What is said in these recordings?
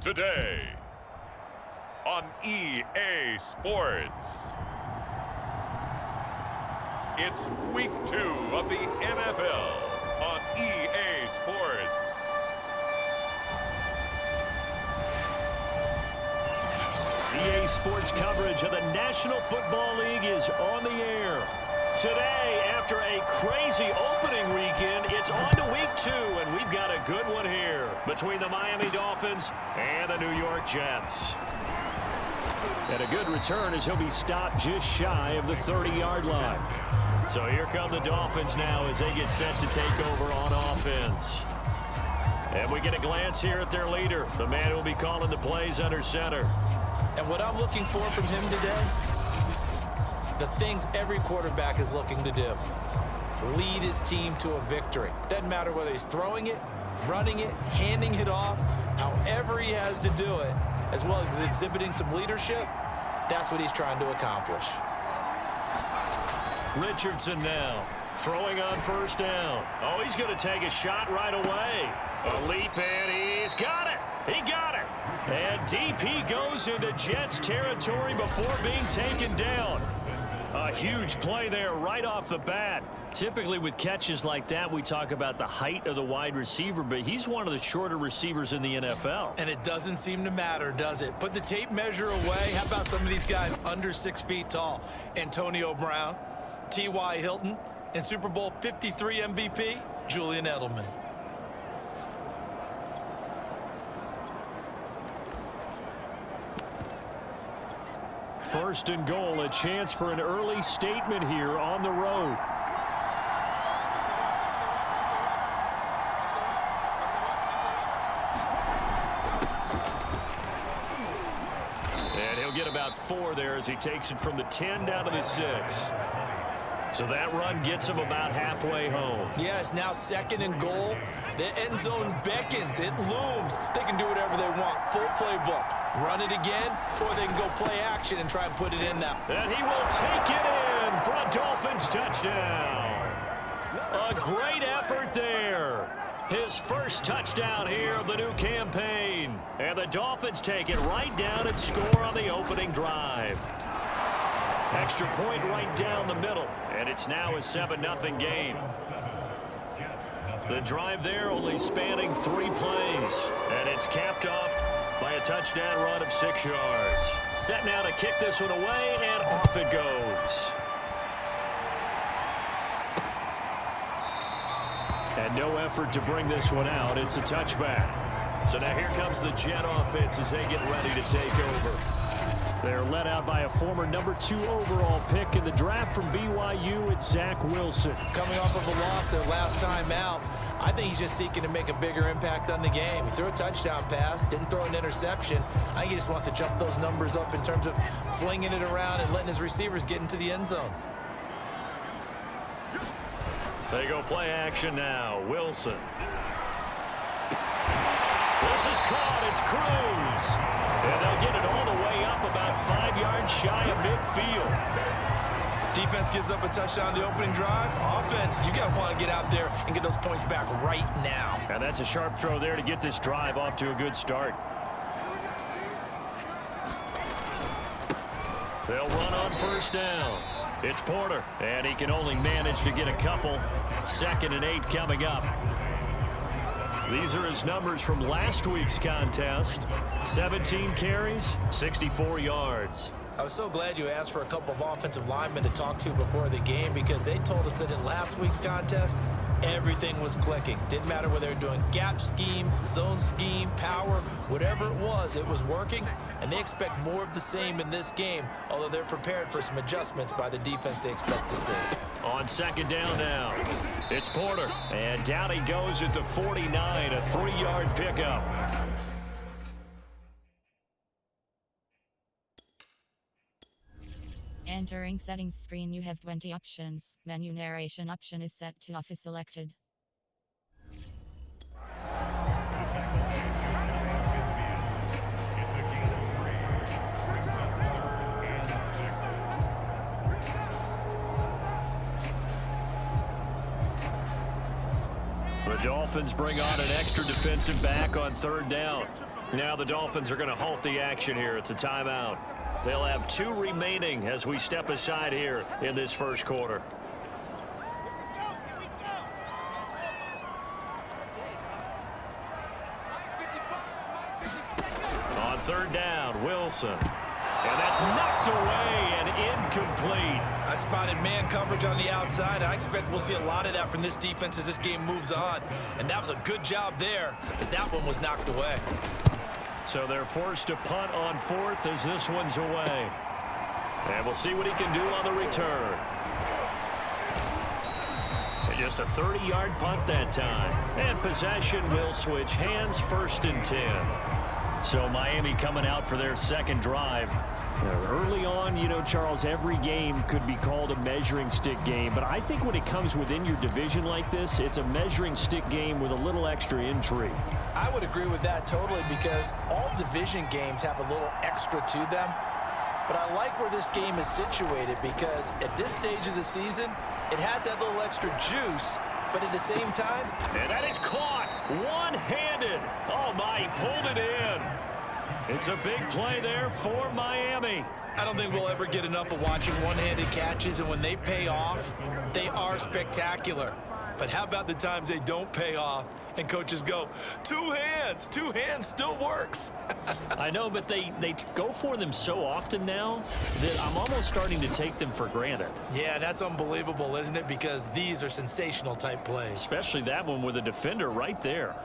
Today on EA Sports. It's week 2 of the NFL on EA Sports. EA Sports coverage of the National Football League is on the air. Today, after a crazy opening weekend, it's on to week 2, and we've got a good one here between the Miami Dolphins and the New York Jets. And a good return as he'll be stopped just shy of the 30-yard line. So here come the Dolphins now as they get set to take over on offense. And we get a glance here at their leader, the man who will be calling the plays under center. And what I'm looking for from him today, the things every quarterback is looking to do. Lead his team to a victory. Doesn't matter whether he's throwing it, running it, handing it off, however he has to do it, as well as exhibiting some leadership, that's what he's trying to accomplish. Richardson now, throwing on first down. Oh, he's going to take a shot right away. A leap, and he's got it. He got it. And DP goes into Jets territory before being taken down. A huge play there right off the bat. Typically with catches like that, we talk about the height of the wide receiver, but he's one of the shorter receivers in the NFL. And it doesn't seem to matter, does it? Put the tape measure away. How about some of these guys under 6 feet tall? Antonio Brown, T.Y. Hilton, and Super Bowl 53 MVP, Julian Edelman. First and goal, a chance for an early statement here on the road. And he'll get about 4 there as he takes it from the 10 down to the 6. So that run gets him about halfway home. Yeah, it's now second and goal. The end zone beckons. It looms. They can do whatever they want. Full playbook. Run it again, or they can go play action and try and put it in now. And he will take it in for a Dolphins touchdown. A great effort there. His first touchdown here of the new campaign. And the Dolphins take it right down and score on the opening drive. Extra point right down the middle, and it's now a 7-0 game. The drive there only spanning 3 plays, and it's capped off by a touchdown run of 6 yards. Set now to kick this one away, and off it goes. And no effort to bring this one out. It's a touchback. So now here comes the Jet offense as they get ready to take over. They're led out by a former number 2 overall pick in the draft from BYU, it's Zach Wilson. Coming off of a loss their last time out, I think he's just seeking to make a bigger impact on the game. He threw a touchdown pass, didn't throw an interception. I think he just wants to jump those numbers up in terms of flinging it around and letting his receivers get into the end zone. They go play action now. Wilson. This is caught. It's Cruz. And they'll get it all the way up about 5 yards shy of midfield. Defense gives up a touchdown on the opening drive. Offense, you got to want to get out there and get those points back right now. And that's a sharp throw there to get this drive off to a good start. They'll run on first down. It's Porter, and he can only manage to get a couple. 2nd and 8 coming up. These are his numbers from last week's contest. 17 carries, 64 yards. I was so glad you asked for a couple of offensive linemen to talk to before the game because they told us that in last week's contest, everything was clicking. Didn't matter whether they were doing gap scheme, zone scheme, power, whatever it was working. And they expect more of the same in this game, although they're prepared for some adjustments by the defense they expect to see. On 2nd down now, it's Porter. And down he goes at the 49, a 3-yard pickup. Entering settings screen, you have 20 options. Menu narration option is set to off is selected. The Dolphins bring on an extra defensive back on third down. Now the Dolphins are going to halt the action here. It's a timeout. They'll have 2 remaining as we step aside here in this first quarter. On third down, Wilson. And that's knocked away and incomplete. I spotted man coverage on the outside. I expect we'll see a lot of that from this defense as this game moves on. And that was a good job there as that one was knocked away. So they're forced to punt on 4th as this one's away. And we'll see what he can do on the return. And just a 30-yard punt that time. And possession will switch hands, 1st and 10. So Miami coming out for their second drive. Early on, you know, Charles, every game could be called a measuring stick game. But I think when it comes within your division like this, it's a measuring stick game with a little extra intrigue. I would agree with that totally because all division games have a little extra to them. But I like where this game is situated because at this stage of the season, it has that little extra juice. But at the same time, and that is caught one-handed. Oh, my, he pulled it in. It's a big play there for Miami. I don't think we'll ever get enough of watching one-handed catches, and when they pay off, they are spectacular. But how about the times they don't pay off and coaches go, 2 hands still works. I know, but they go for them so often now that I'm almost starting to take them for granted. Yeah, that's unbelievable, isn't it? Because these are sensational type plays. Especially that one with a defender right there.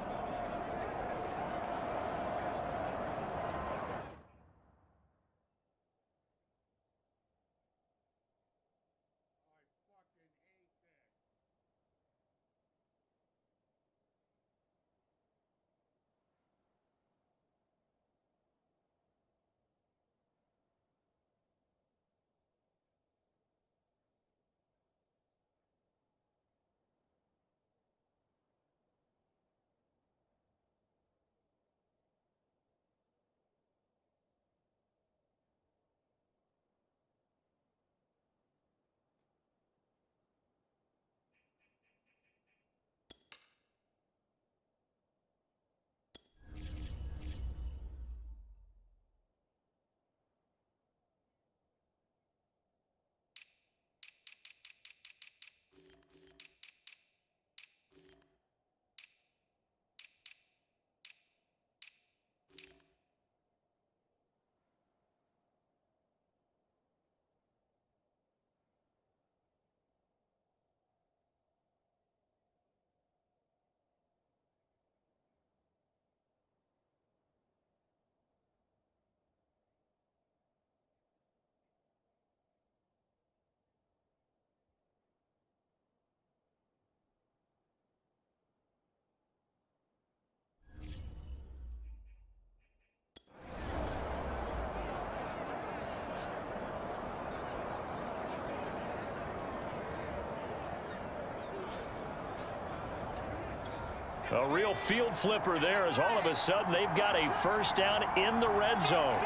A real field flipper there as all of a sudden they've got a first down in the red zone.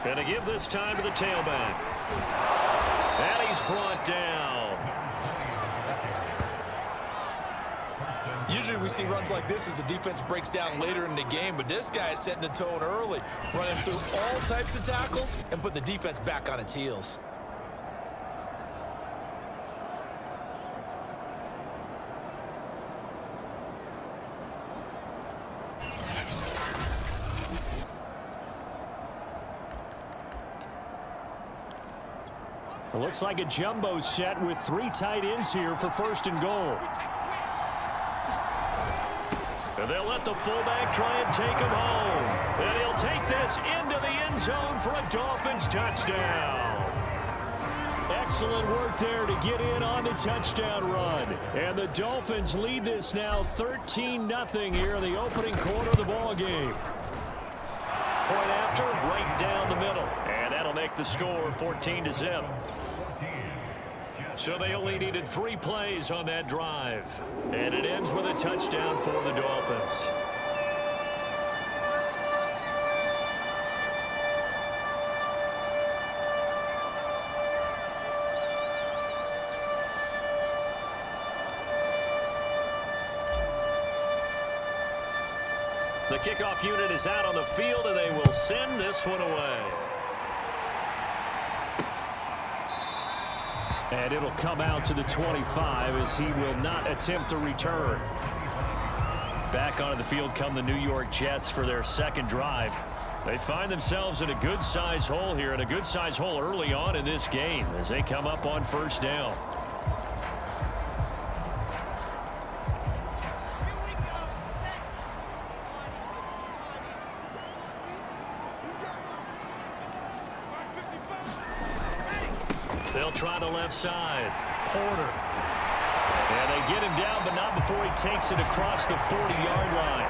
Going to give this time to the tailback. And he's brought down. Usually we see runs like this as the defense breaks down later in the game, but this guy is setting the tone early, running through all types of tackles and putting the defense back on its heels. It looks like a jumbo set with 3 tight ends here for 1st and goal. And they'll let the fullback try and take him home. And he'll take this into the end zone for a Dolphins touchdown. Excellent work there to get in on the touchdown run. And the Dolphins lead this now 13-0 here in the opening quarter of the ball game. Point after, right down the middle. And that'll make the score 14-0. So they only needed 3 plays on that drive. And it ends with a touchdown for the Dolphins. The kickoff unit is out on the field, and they will send this one away. And it'll come out to the 25 as he will not attempt to return. Back onto the field come the New York Jets for their second drive. They find themselves in a good-sized hole here, and a good-sized hole early on in this game as they come up on first down. They'll try the left side. Porter. And they get him down, but not before he takes it across the 40-yard line.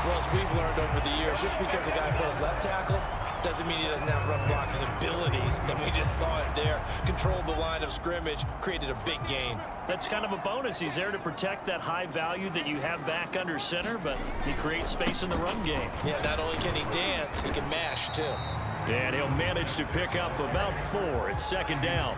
Well, as we've learned over the years, just because a guy plays left tackle doesn't mean he doesn't have run-blocking abilities, and we just saw it there. Controlled the line of scrimmage, created a big gain. That's kind of a bonus. He's there to protect that high value that you have back under center, but he creates space in the run game. Yeah, not only can he dance, he can mash, too. And he'll manage to pick up about 4 at second down.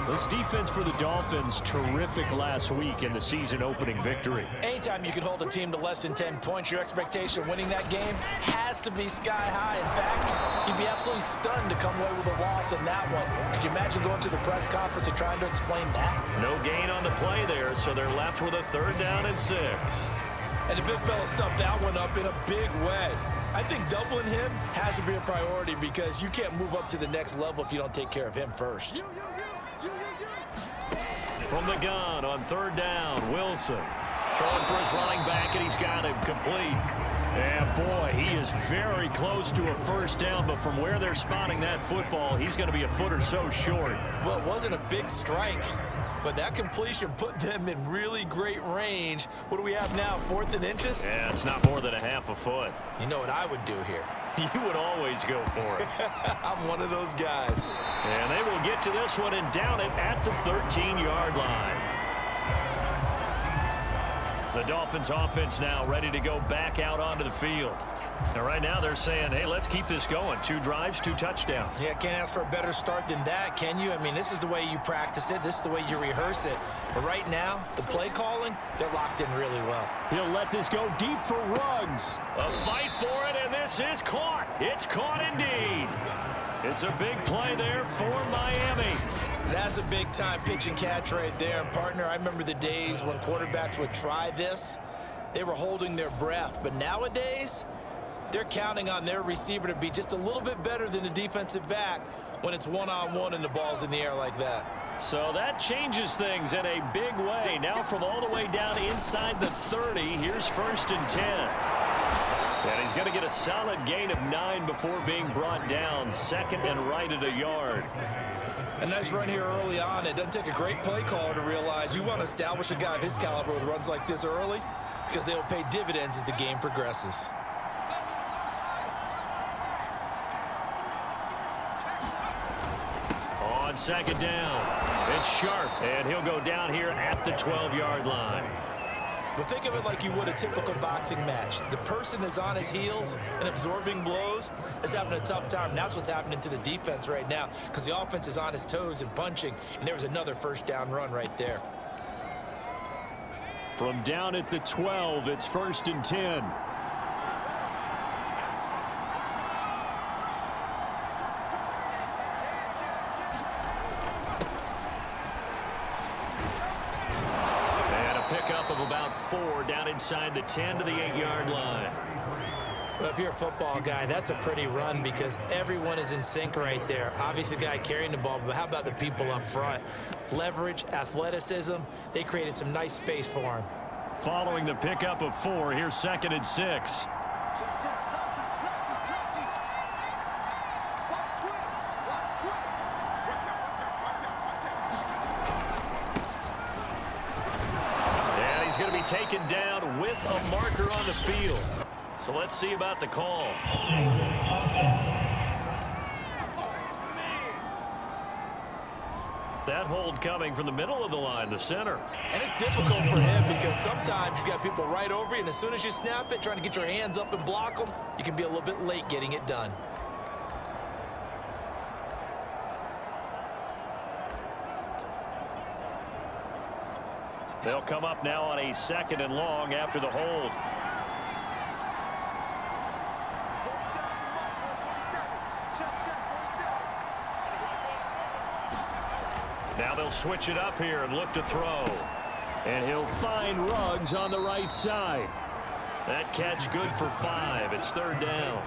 This defense for the Dolphins, terrific last week in the season-opening victory. Anytime you can hold a team to less than 10 points, your expectation of winning that game has to be sky high. In fact, you'd be absolutely stunned to come away with a loss in that one. Could you imagine going to the press conference and trying to explain that? No gain on the play there, so they're left with a 3rd down and 6. And the big fella stuffed that one up in a big way. I think doubling him has to be a priority because you can't move up to the next level if you don't take care of him first. From the gun on 3rd down, Wilson. Throwing for his running back, and he's got him complete. And, boy, he is very close to a 1st down, but from where they're spotting that football, he's going to be a foot or so short. Well, it wasn't a big strike, but that completion put them in really great range. What do we have now, 4th and inches? Yeah, it's not more than a half a foot. You know what I would do here? You would always go for it. I'm one of those guys. And they will get to this one and down it at the 13-yard line. The Dolphins offense now ready to go back out onto the field. And right now they're saying, hey, let's keep this going. 2 drives, 2 touchdowns. Yeah, can't ask for a better start than that, can you? I mean, this is the way you practice it. This is the way you rehearse it. But right now, the play calling, they're locked in really well. He'll let this go deep for Ruggs. A fight for it, and this is caught. It's caught indeed. It's a big play there for Miami. That's a big-time pitch and catch right there. And, partner, I remember the days when quarterbacks would try this. They were holding their breath. But nowadays, they're counting on their receiver to be just a little bit better than the defensive back when it's one-on-one and the ball's in the air like that. So that changes things in a big way. Now from all the way down inside the 30, here's 1st and 10. And he's going to get a solid gain of 9 before being brought down. 2nd and right at a yard. A nice run here early on. It doesn't take a great play caller to realize you want to establish a guy of his caliber with runs like this early because they will pay dividends as the game progresses. On 2nd down, it's Sharp, and he'll go down here at the 12-yard line. But think of it like you would a typical boxing match. The person that's on his heels and absorbing blows is having a tough time. And that's what's happening to the defense right now because the offense is on his toes and punching. And there was another 1st down run right there. From down at the 12, it's 1st and 10. About 4 down inside the 10 to the 8-yard line. Well, if you're a football guy, that's a pretty run because everyone is in sync right there. Obviously, the guy carrying the ball, but how about the people up front? Leverage, athleticism, they created some nice space for him. Following the pickup of 4, here's 2nd and 6. He's going to be taken down with a marker on the field. So let's see about the call. That hold coming from the middle of the line, the center. And it's difficult for him because sometimes you got people right over you, and as soon as you snap it, trying to get your hands up and block them, you can be a little bit late getting it done. They'll come up now on a 2nd and long after the hold. Now they'll switch it up here and look to throw. And he'll find Ruggs on the right side. That catch good for 5. It's 3rd down.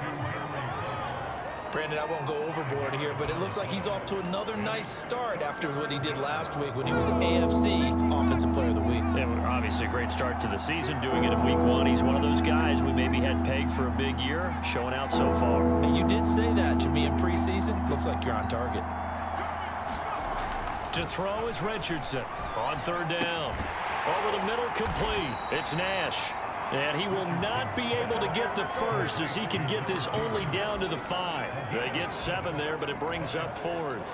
Brandon, I won't go overboard here, but it looks like he's off to another nice start after what he did last week when he was the AFC Offensive Player of the Week. And obviously a great start to the season, doing it in week 1. He's one of those guys we maybe had pegged for a big year, showing out so far. And you did say that to me in preseason. Looks like you're on target. To throw is Richardson on 3rd down. Over the middle, complete. It's Nash. And he will not be able to get the first as he can get this only down to the 5. They get 7 there, but it brings up 4th.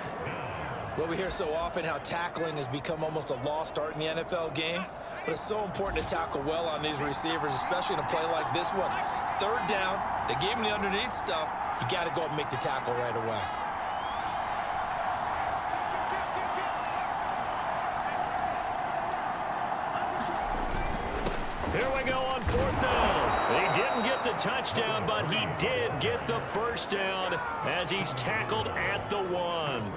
Well, we hear so often how tackling has become almost a lost art in the NFL game. But it's so important to tackle well on these receivers, especially in a play like this one. 3rd down, they gave him the underneath stuff. You got to go and make the tackle right away. Here we go on 4th down. He didn't get the touchdown, but he did get the first down as he's tackled at the 1.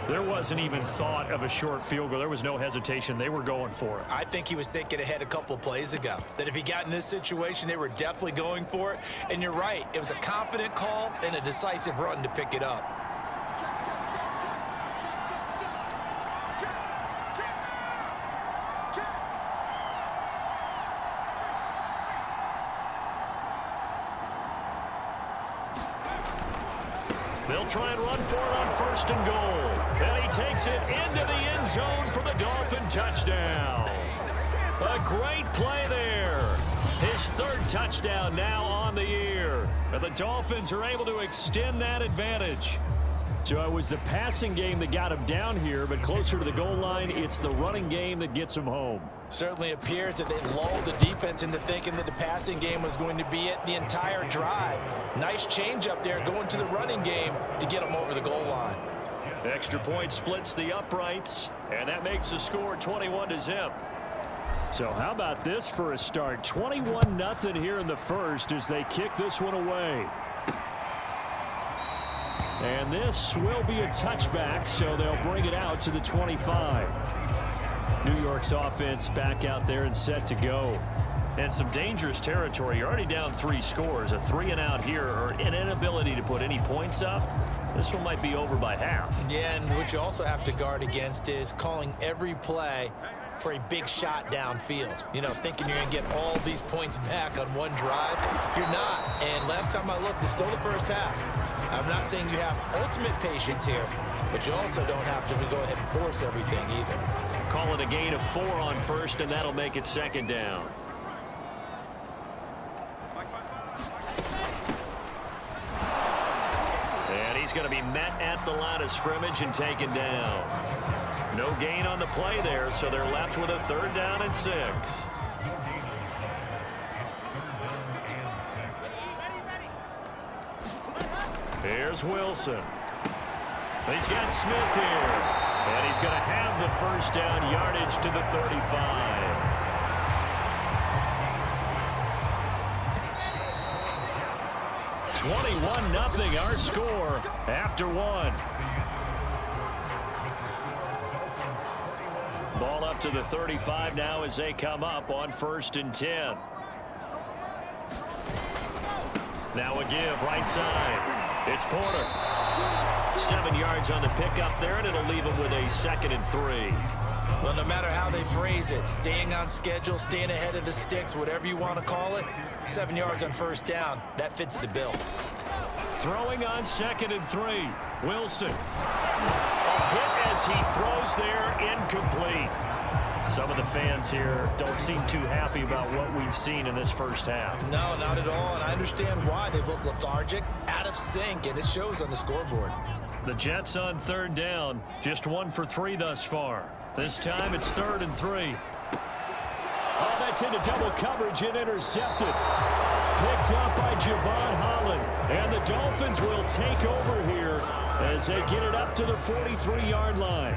There wasn't even thought of a short field goal. There was no hesitation. They were going for it. I think he was thinking ahead a couple plays ago, that if he got in this situation, they were definitely going for it. And you're right. It was a confident call and a decisive run to pick it up. They'll try and run for it on 1st and goal. And he takes it into the end zone for the Dolphin touchdown. A great play there. His 3rd touchdown now on the year. And the Dolphins are able to extend that advantage. So it was the passing game that got him down here, but closer to the goal line, it's the running game that gets him home. Certainly appears that they lulled the defense into thinking that the passing game was going to be it the entire drive. Nice change up there going to the running game to get them over the goal line. Extra point splits the uprights, and that makes the score 21-0. So how about this for a start? 21-0 here in the first as they kick this one away. And this will be a touchback, so they'll bring it out to the 25. New York's offense back out there and set to go. And some dangerous territory. You're already down 3 scores. A 3-and-out here, or an inability to put any points up. This one might be over by half. Yeah, and what you also have to guard against is calling every play for a big shot downfield. You know, thinking you're going to get all these points back on one drive. You're not. And last time I looked, it's still the first half. I'm not saying you have ultimate patience here, but you also don't have to go ahead and force everything either. Call it a gain of 4 on 1st, and that'll make it 2nd down. And he's going to be met at the line of scrimmage and taken down. No gain on the play there, so they're left with a 3rd down and 6. Here's Wilson. He's got Smith here. And he's going to have the first down, yardage to the 35. (21-0) our score after 1. Ball up to the 35 now as they come up on 1st and 10. Now a give right side. It's Porter. 7 yards on the pickup there, and it'll leave him with a 2nd and 3. Well, no matter how they phrase it, staying on schedule, staying ahead of the sticks, whatever you want to call it, 7 yards on 1st down, that fits the bill. Throwing on 2nd and 3. Wilson. A hit as he throws there, incomplete. Some of the fans here don't seem too happy about what we've seen in this first half. No, not at all, and I understand why. They've looked lethargic, out of sync, and it shows on the scoreboard. The Jets on 3rd down, just 1 for 3 thus far. This time it's 3rd and 3. Oh, that's into double coverage and intercepted. Picked up by Javon Holland, and the Dolphins will take over here as they get it up to the 43-yard line.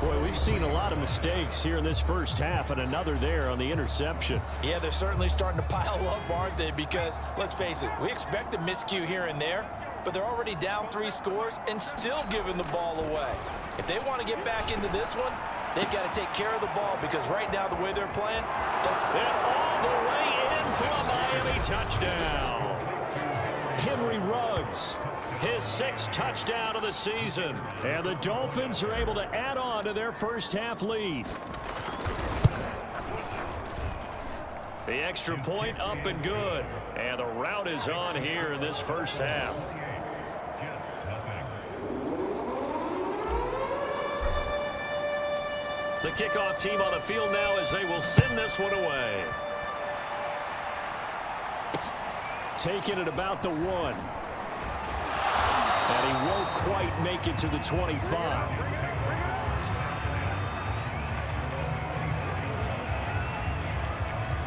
Boy, we've seen a lot of mistakes here in this first half, and another there on the interception. Yeah, they're certainly starting to pile up, aren't they? Because, let's face it, we expect a miscue here and there, but they're already down 3 scores and still giving the ball away. If they want to get back into this one, they've got to take care of the ball because right now the way they're playing, and all the way in for a Miami touchdown. Henry Ruggs, his 6th touchdown of the season. And the Dolphins are able to add on to their first half lead. The extra point up and good. And the route is on here in this first half. The kickoff team on the field now as they will send this one away. Taking it about the 1. And he won't quite make it to the 25.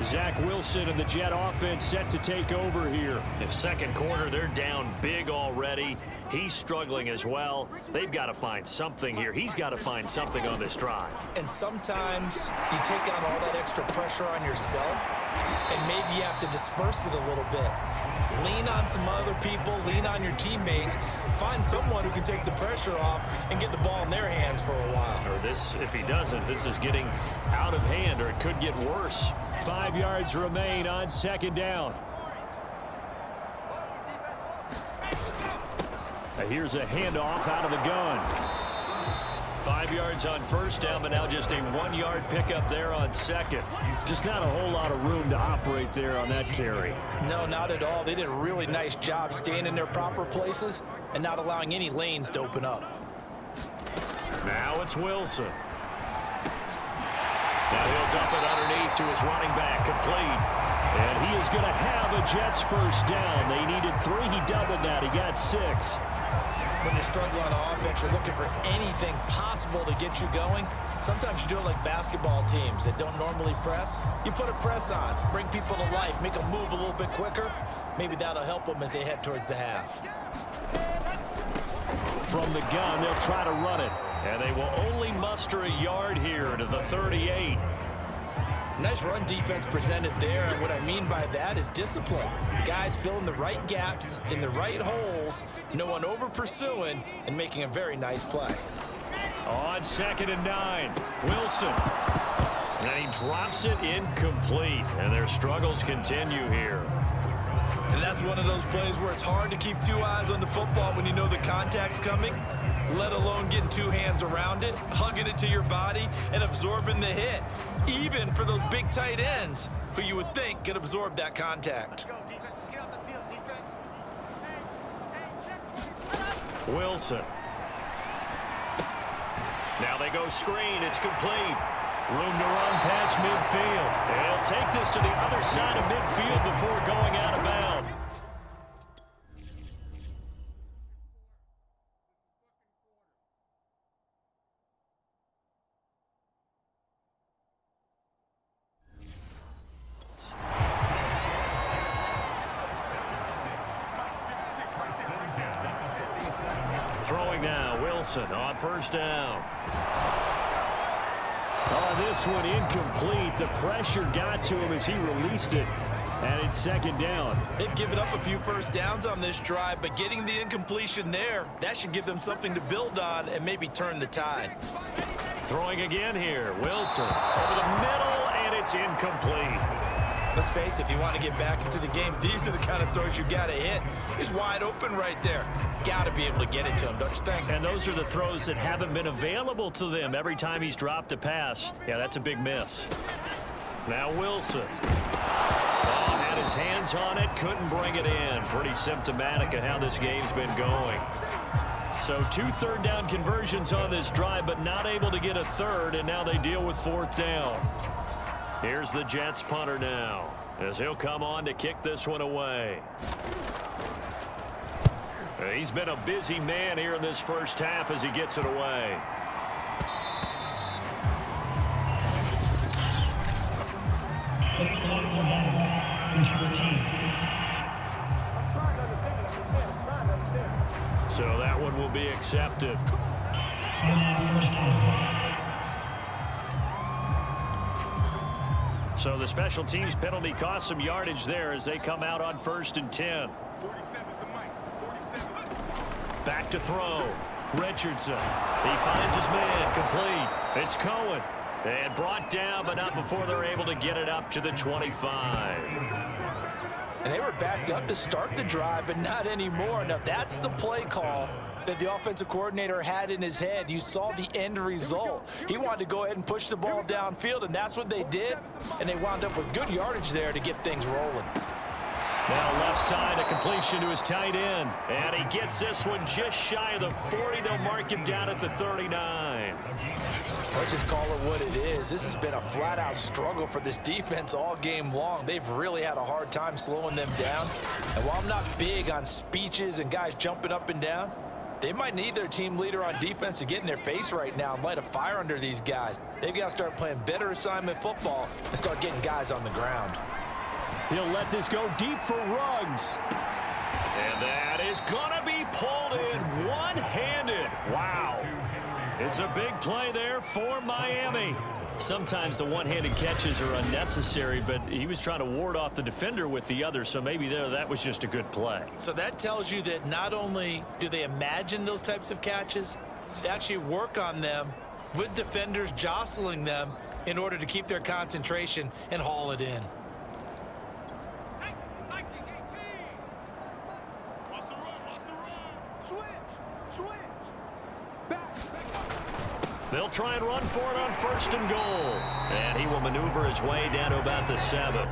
Zach Wilson and the Jet offense set to take over here. In second quarter, they're down big already. He's struggling as well. They've got to find something here. He's got to find something on this drive. And sometimes you take on all that extra pressure on yourself, and maybe you have to disperse it a little bit. Lean on some other people, lean on your teammates, find someone who can take the pressure off and get the ball in their hands for a while. Or this, if he doesn't, this is getting out of hand, or it could get worse. 5 yards remain on second down. Here's a handoff out of the gun. 5 yards on first down, but now just a 1-yard pickup there on second. Just not a whole lot of room to operate there on that carry. No, not at all. They did a really nice job staying in their proper places and not allowing any lanes to open up. Now it's Wilson. Now he'll dump it underneath to his running back, complete. And he is going to have a Jets first down. They needed 3. He doubled that. He got 6. When you're struggling on offense, you're looking for anything possible to get you going. Sometimes you do it like basketball teams that don't normally press. You put a press on, bring people to life, make them move a little bit quicker. Maybe that'll help them as they head towards the half. From the gun, they'll try to run it. And they will only muster a yard here to the 38. Nice run defense presented there, and what I mean by that is discipline. Guys filling the right gaps in the right holes, no one over pursuing, and making a very nice play. On 2nd and 9, Wilson. And he drops it incomplete, and their struggles continue here. And that's one of those plays where it's hard to keep 2 eyes on the football when you know the contact's coming, let alone getting 2 hands around it, hugging it to your body, and absorbing the hit. Even for those big tight ends who you would think could absorb that contact. Wilson. Now they go screen. It's complete. Room to run past midfield. They'll take this to the other side of midfield before going out of bounds. Throwing now, Wilson on first down. Oh, this one incomplete. The pressure got to him as he released it. And it's 2nd down. They've given up a few first downs on this drive, but getting the incompletion there, that should give them something to build on and maybe turn the tide. Throwing again here. Wilson over the middle, and it's incomplete. Let's face it, if you want to get back into the game, these are the kind of throws you got to hit. He's wide open right there. Got to be able to get it to him, don't you think? And those are the throws that haven't been available to them every time he's dropped a pass. Yeah, that's a big miss. Now Wilson. Oh, had his hands on it, couldn't bring it in. Pretty symptomatic of how this game's been going. So 2 3rd down conversions on this drive, but not able to get a 3rd, and now they deal with 4th down. Here's the Jets punter now, as he'll come on to kick this one away. He's been a busy man here in this first half as he gets it away. So that one will be accepted. So the special teams penalty cost some yardage there as they come out on 1st and 10. Back to throw. Richardson. He finds his man, complete. It's Cohen. And brought down, but not before they're able to get it up to the 25. And they were backed up to start the drive, but not anymore. Now, that's the play call that the offensive coordinator had in his head. You saw the end result. He wanted to go ahead and push the ball downfield, and that's what they did. And they wound up with good yardage there to get things rolling. Now left side, a completion to his tight end. And he gets this one just shy of the 40. They'll mark him down at the 39. Let's just call it what it is. This has been a flat-out struggle for this defense all game long. They've really had a hard time slowing them down. And while I'm not big on speeches and guys jumping up and down, they might need their team leader on defense to get in their face right now and light a fire under these guys. They've got to start playing better assignment football and start getting guys on the ground. He'll let this go deep for Ruggs. And that is going to be pulled in one-handed. Wow. It's a big play there for Miami. Sometimes the one-handed catches are unnecessary, but he was trying to ward off the defender with the other, so maybe that was just a good play. So that tells you that not only do they imagine those types of catches, they actually work on them with defenders jostling them in order to keep their concentration and haul it in. They'll try and run for it on 1st and goal. And he will maneuver his way down to about the 7.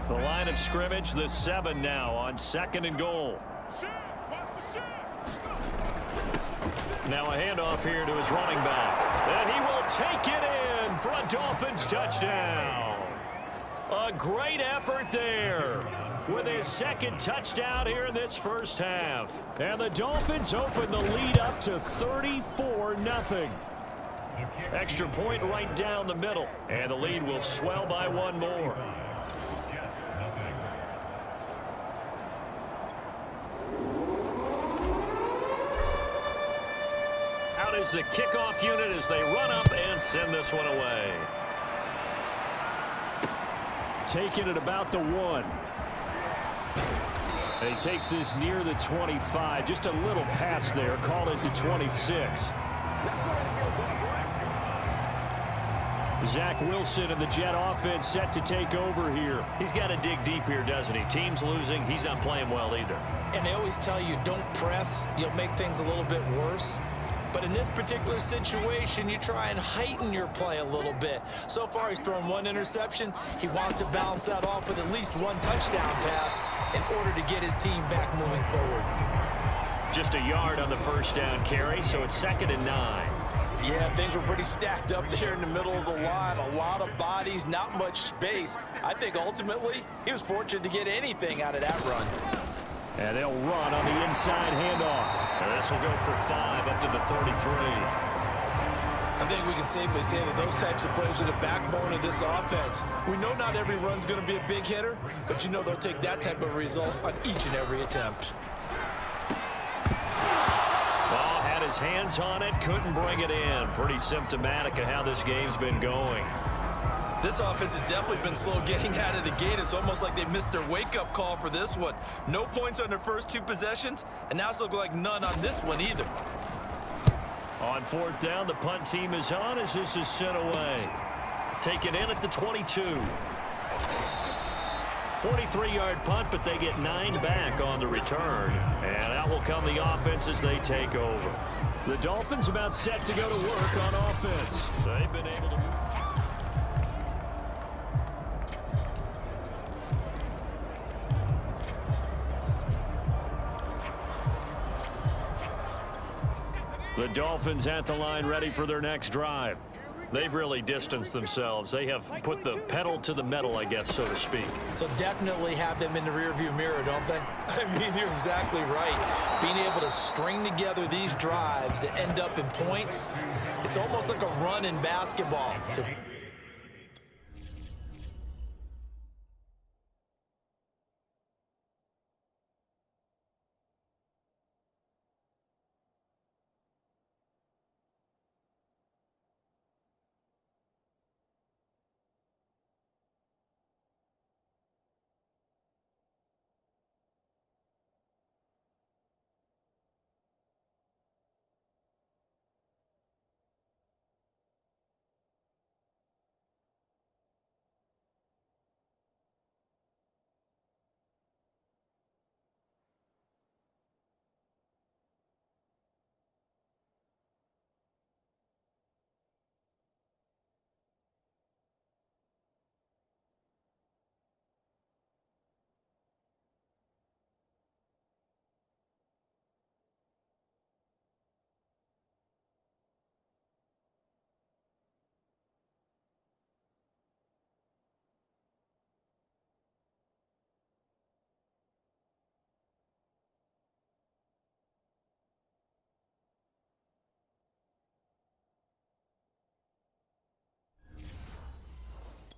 The line of scrimmage, the 7 now on 2nd and goal. Now a handoff here to his running back. And he will take it in for a Dolphins touchdown. A great effort there with his 2nd touchdown here in this first half. And the Dolphins open the lead up to 34-0. Extra point right down the middle. And the lead will swell by 1 more. Out is the kickoff unit as they run up and send this one away. Taking it about the 1. And he takes this near the 25. Just a little pass there. Call it the 26. Zach Wilson and the Jet offense set to take over here. He's got to dig deep here, doesn't he? Team's losing. He's not playing well either. And they always tell you, don't press. You'll make things a little bit worse. But in this particular situation, you try and heighten your play a little bit. So far, he's thrown 1 interception. He wants to balance that off with at least 1 touchdown pass in order to get his team back moving forward. Just a yard on the 1st down carry, so it's 2nd and 9. Yeah, things were pretty stacked up there in the middle of the line. A lot of bodies, not much space. I think ultimately he was fortunate to get anything out of that run. And they'll run on the inside handoff. And this will go for 5 up to the 33. I think we can safely say that those types of plays are the backbone of this offense. We know not every run's going to be a big hitter, but you know they'll take that type of result on each and every attempt. Ball had his hands on it, couldn't bring it in. Pretty symptomatic of how this game's been going. This offense has definitely been slow getting out of the gate. It's almost like they missed their wake-up call for this one. No points on their first 2 possessions, and now it's looking like none on this one either. On 4th down, the punt team is on as this is sent away. Taken in at the 22. 43-yard punt, but they get 9 back on the return. And out will come the offense as they take over. The Dolphins about set to go to work on offense. They've been able to... The Dolphins at the line, ready for their next drive. They've really distanced themselves. They have put the pedal to the metal, I guess, so to speak. So definitely have them in the rearview mirror, don't they? I mean, you're exactly right. Being able to string together these drives that end up in points, it's almost like a run in basketball.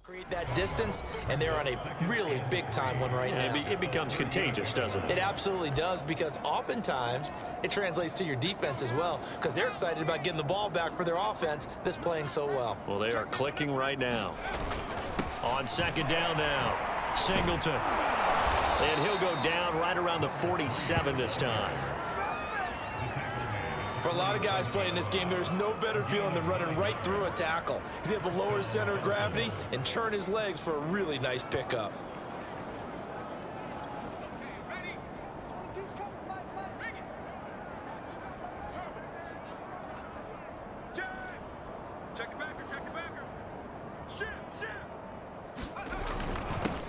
Create that distance, and they're on a really big-time one right now. It becomes contagious, doesn't it? It absolutely does, because oftentimes it translates to your defense as well, because they're excited about getting the ball back for their offense that's playing so well. Well, they are clicking right now. On second down now, Singleton. And he'll go down right around the 47 this time. For a lot of guys playing this game, there's no better feeling than running right through a tackle. He's able to lower his center of gravity and churn his legs for a really nice pickup.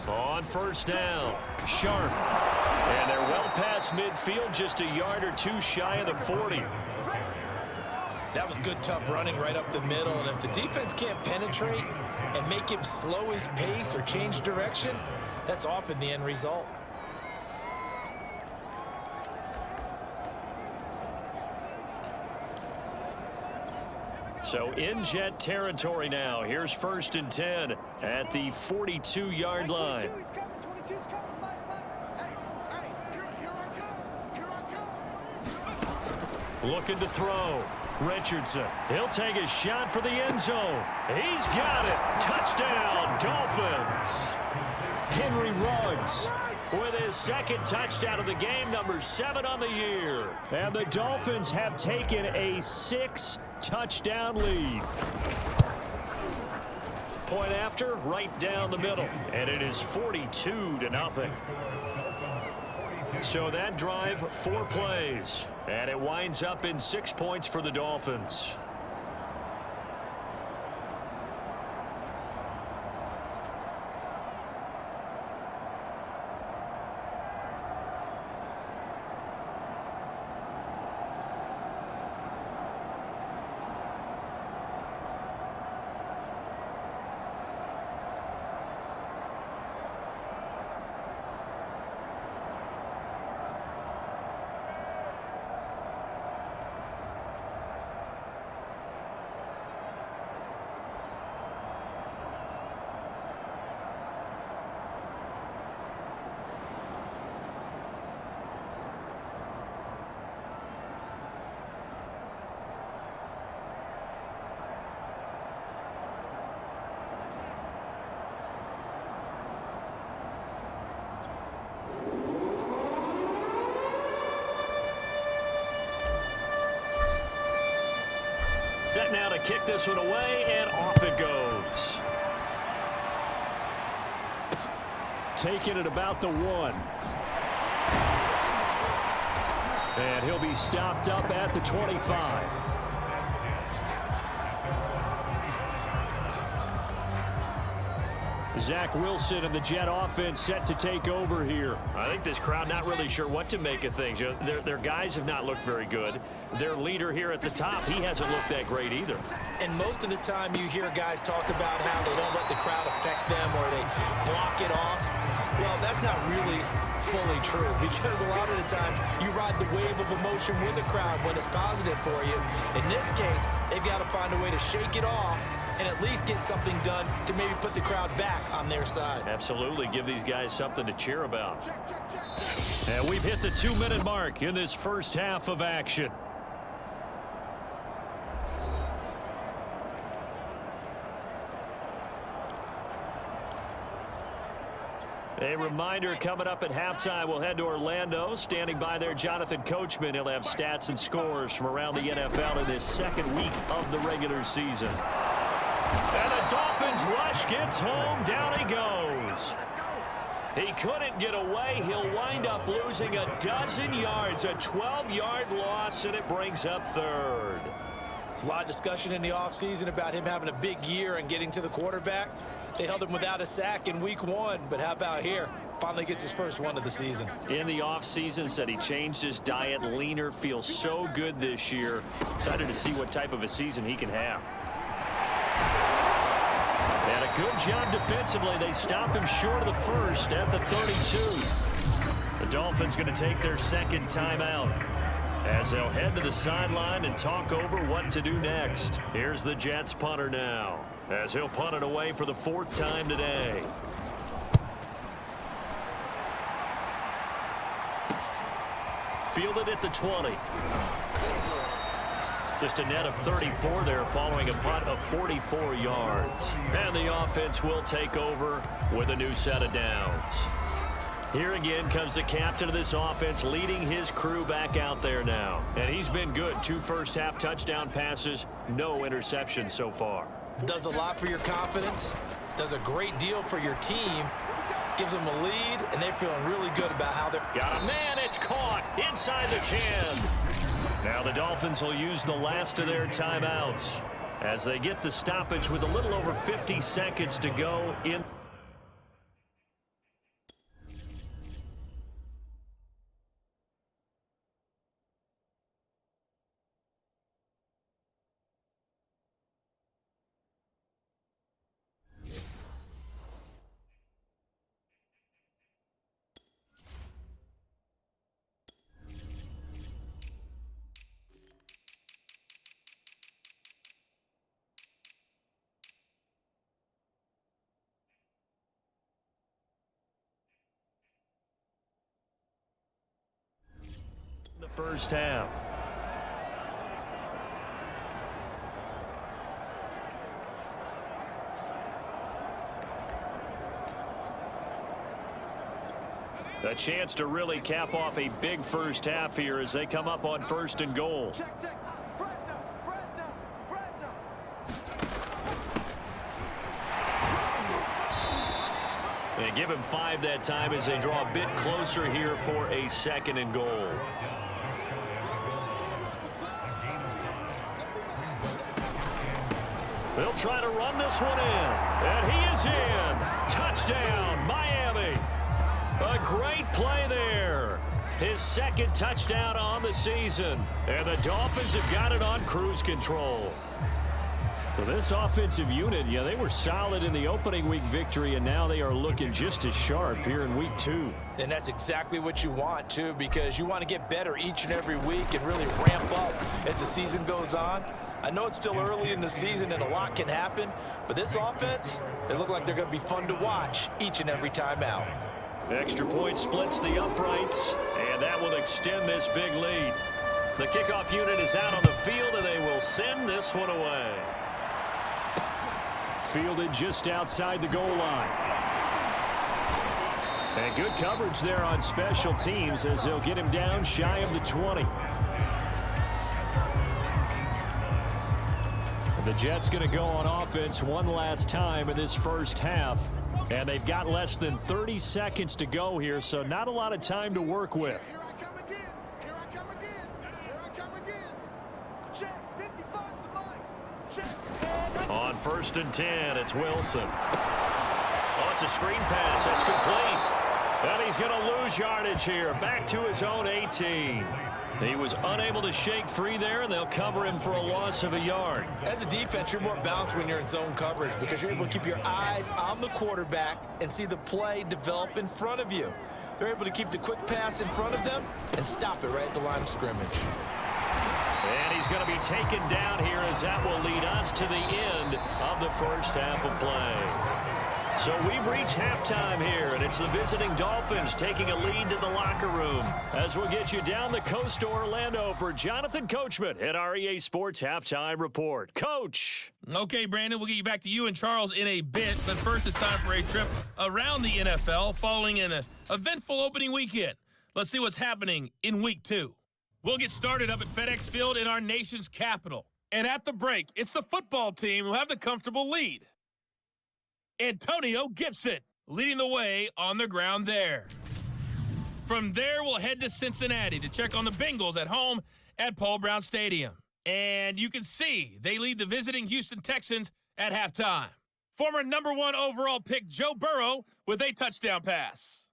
On first down, Sharp. And they're well past midfield, just a yard or two shy of the 40. That was good, tough running right up the middle. And if the defense can't penetrate and make him slow his pace or change direction, that's often the end result. So in Jet territory now. Here's first and 10 at the 42-yard line. Looking to throw. Richardson. He'll take his shot for the end zone. He's got it. Touchdown, Dolphins. Henry Ruggs with his second touchdown of the game, number 7 on the year. And the Dolphins have taken a 6-touchdown lead. Point after, right down the middle. And it is 42-0. So that drive, 4 plays. And it winds up in 6 points for the Dolphins. Set now to kick this one away, and off it goes. Taking it about the 1. And he'll be stopped up at the 25. Zach Wilson and the Jet offense set to take over here. I think this crowd not really sure what to make of things. Their guys have not looked very good. Their leader here at the top, he hasn't looked that great either. And most of the time you hear guys talk about how they don't let the crowd affect them or they block it off. Well, that's not really fully true because a lot of the times you ride the wave of emotion with the crowd when it's positive for you. In this case, they've got to find a way to shake it off and at least get something done to maybe put the crowd back on their side. Absolutely. Give these guys something to cheer about. And we've hit the 2-minute mark in this first half of action. A reminder, coming up at halftime, we'll head to Orlando. Standing by there, Jonathan Coachman. He'll have stats and scores from around the NFL in this second week of the regular season. And the Dolphins rush gets home. Down he goes. He couldn't get away. He'll wind up losing a dozen yards. A 12-yard loss, and it brings up third. There's a lot of discussion in the offseason about him having a big year and getting to the quarterback. They held him without a sack in week 1, but how about here? Finally gets his first one of the season. In the offseason, said he changed his diet, leaner, feels so good this year. Excited to see what type of a season he can have. And a good job defensively. They stop him short of the first at the 32. The Dolphins going to take their second timeout as they'll head to the sideline and talk over what to do next. Here's the Jets punter now, as he'll punt it away for the 4th time today. Fielded at the 20. Just a net of 34 there following a punt of 44 yards. And the offense will take over with a new set of downs. Here again comes the captain of this offense leading his crew back out there now. And he's been good. 2 first-half touchdown passes, no interceptions so far. Does a lot for your confidence, does a great deal for your team, gives them a lead, and they're feeling really good about how they're... Got a man, it's caught inside the 10. Now the Dolphins will use the last of their timeouts as they get the stoppage with a little over 50 seconds to go in. The first half. A chance to really cap off a big first half here as they come up on 1st and goal. They give him 5 that time as they draw a bit closer here for a 2nd and goal. They'll try to run this one in. And he is in. Touchdown, Miami. A great play there. His 2nd touchdown on the season. And the Dolphins have got it on cruise control. So this offensive unit, yeah, they were solid in the opening week victory, and now they are looking just as sharp here in week 2. And that's exactly what you want, too, because you want to get better each and every week and really ramp up as the season goes on. I know it's still early in the season and a lot can happen, but this offense, they look like they're going to be fun to watch each and every time out. Extra point splits the uprights, and that will extend this big lead. The kickoff unit is out on the field, and they will send this one away. Fielded just outside the goal line. And good coverage there on special teams as they'll get him down shy of the 20. The Jets going to go on offense one last time in this first half. And they've got less than 30 seconds to go here, so not a lot of time to work with. Here I come again. Here I come again. Here I come again. Check 55 to Mike. Check. On 1st and 10, it's Wilson. On It's a screen pass. That's complete. And he's going to lose yardage here. Back to his own 18. He was unable to shake free there, and they'll cover him for a loss of a yard. As a defense, you're more balanced when you're in zone coverage because you're able to keep your eyes on the quarterback and see the play develop in front of you. They're able to keep the quick pass in front of them and stop it right at the line of scrimmage. And he's going to be taken down here as that will lead us to the end of the first half of play. So we've reached halftime here, and it's the visiting Dolphins taking a lead to the locker room. As we'll get you down the coast to Orlando for Jonathan Coachman at our EA Sports Halftime Report. Coach. Okay, Brandon, we'll get you back to you and Charles in a bit, but first it's time for a trip around the NFL following an eventful opening weekend. Let's see what's happening in Week 2. We'll get started up at FedEx Field in our nation's capital. And at the break, it's the football team who have the comfortable lead. Antonio Gibson leading the way on the ground there. From there, we'll head to Cincinnati to check on the Bengals at home at Paul Brown Stadium. And you can see they lead the visiting Houston Texans at halftime. Former #1 overall pick Joe Burrow with a touchdown pass.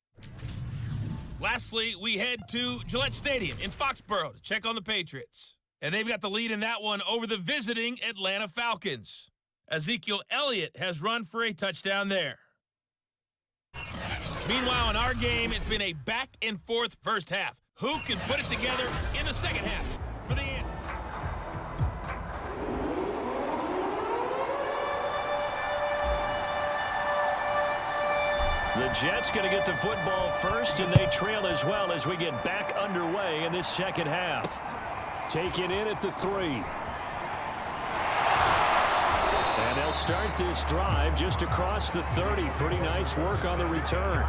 Lastly, we head to Gillette Stadium in Foxborough to check on the Patriots. And they've got the lead in that one over the visiting Atlanta Falcons. Ezekiel Elliott has run for a touchdown there. Meanwhile, in our game, it's been a back-and-forth first half. Who can put it together in the second half? For the answer. The Jets going to get the football first, and they trail as well as we get back underway in this second half. Taken in at the 3. And they'll start this drive just across the 30. Pretty nice work on the return.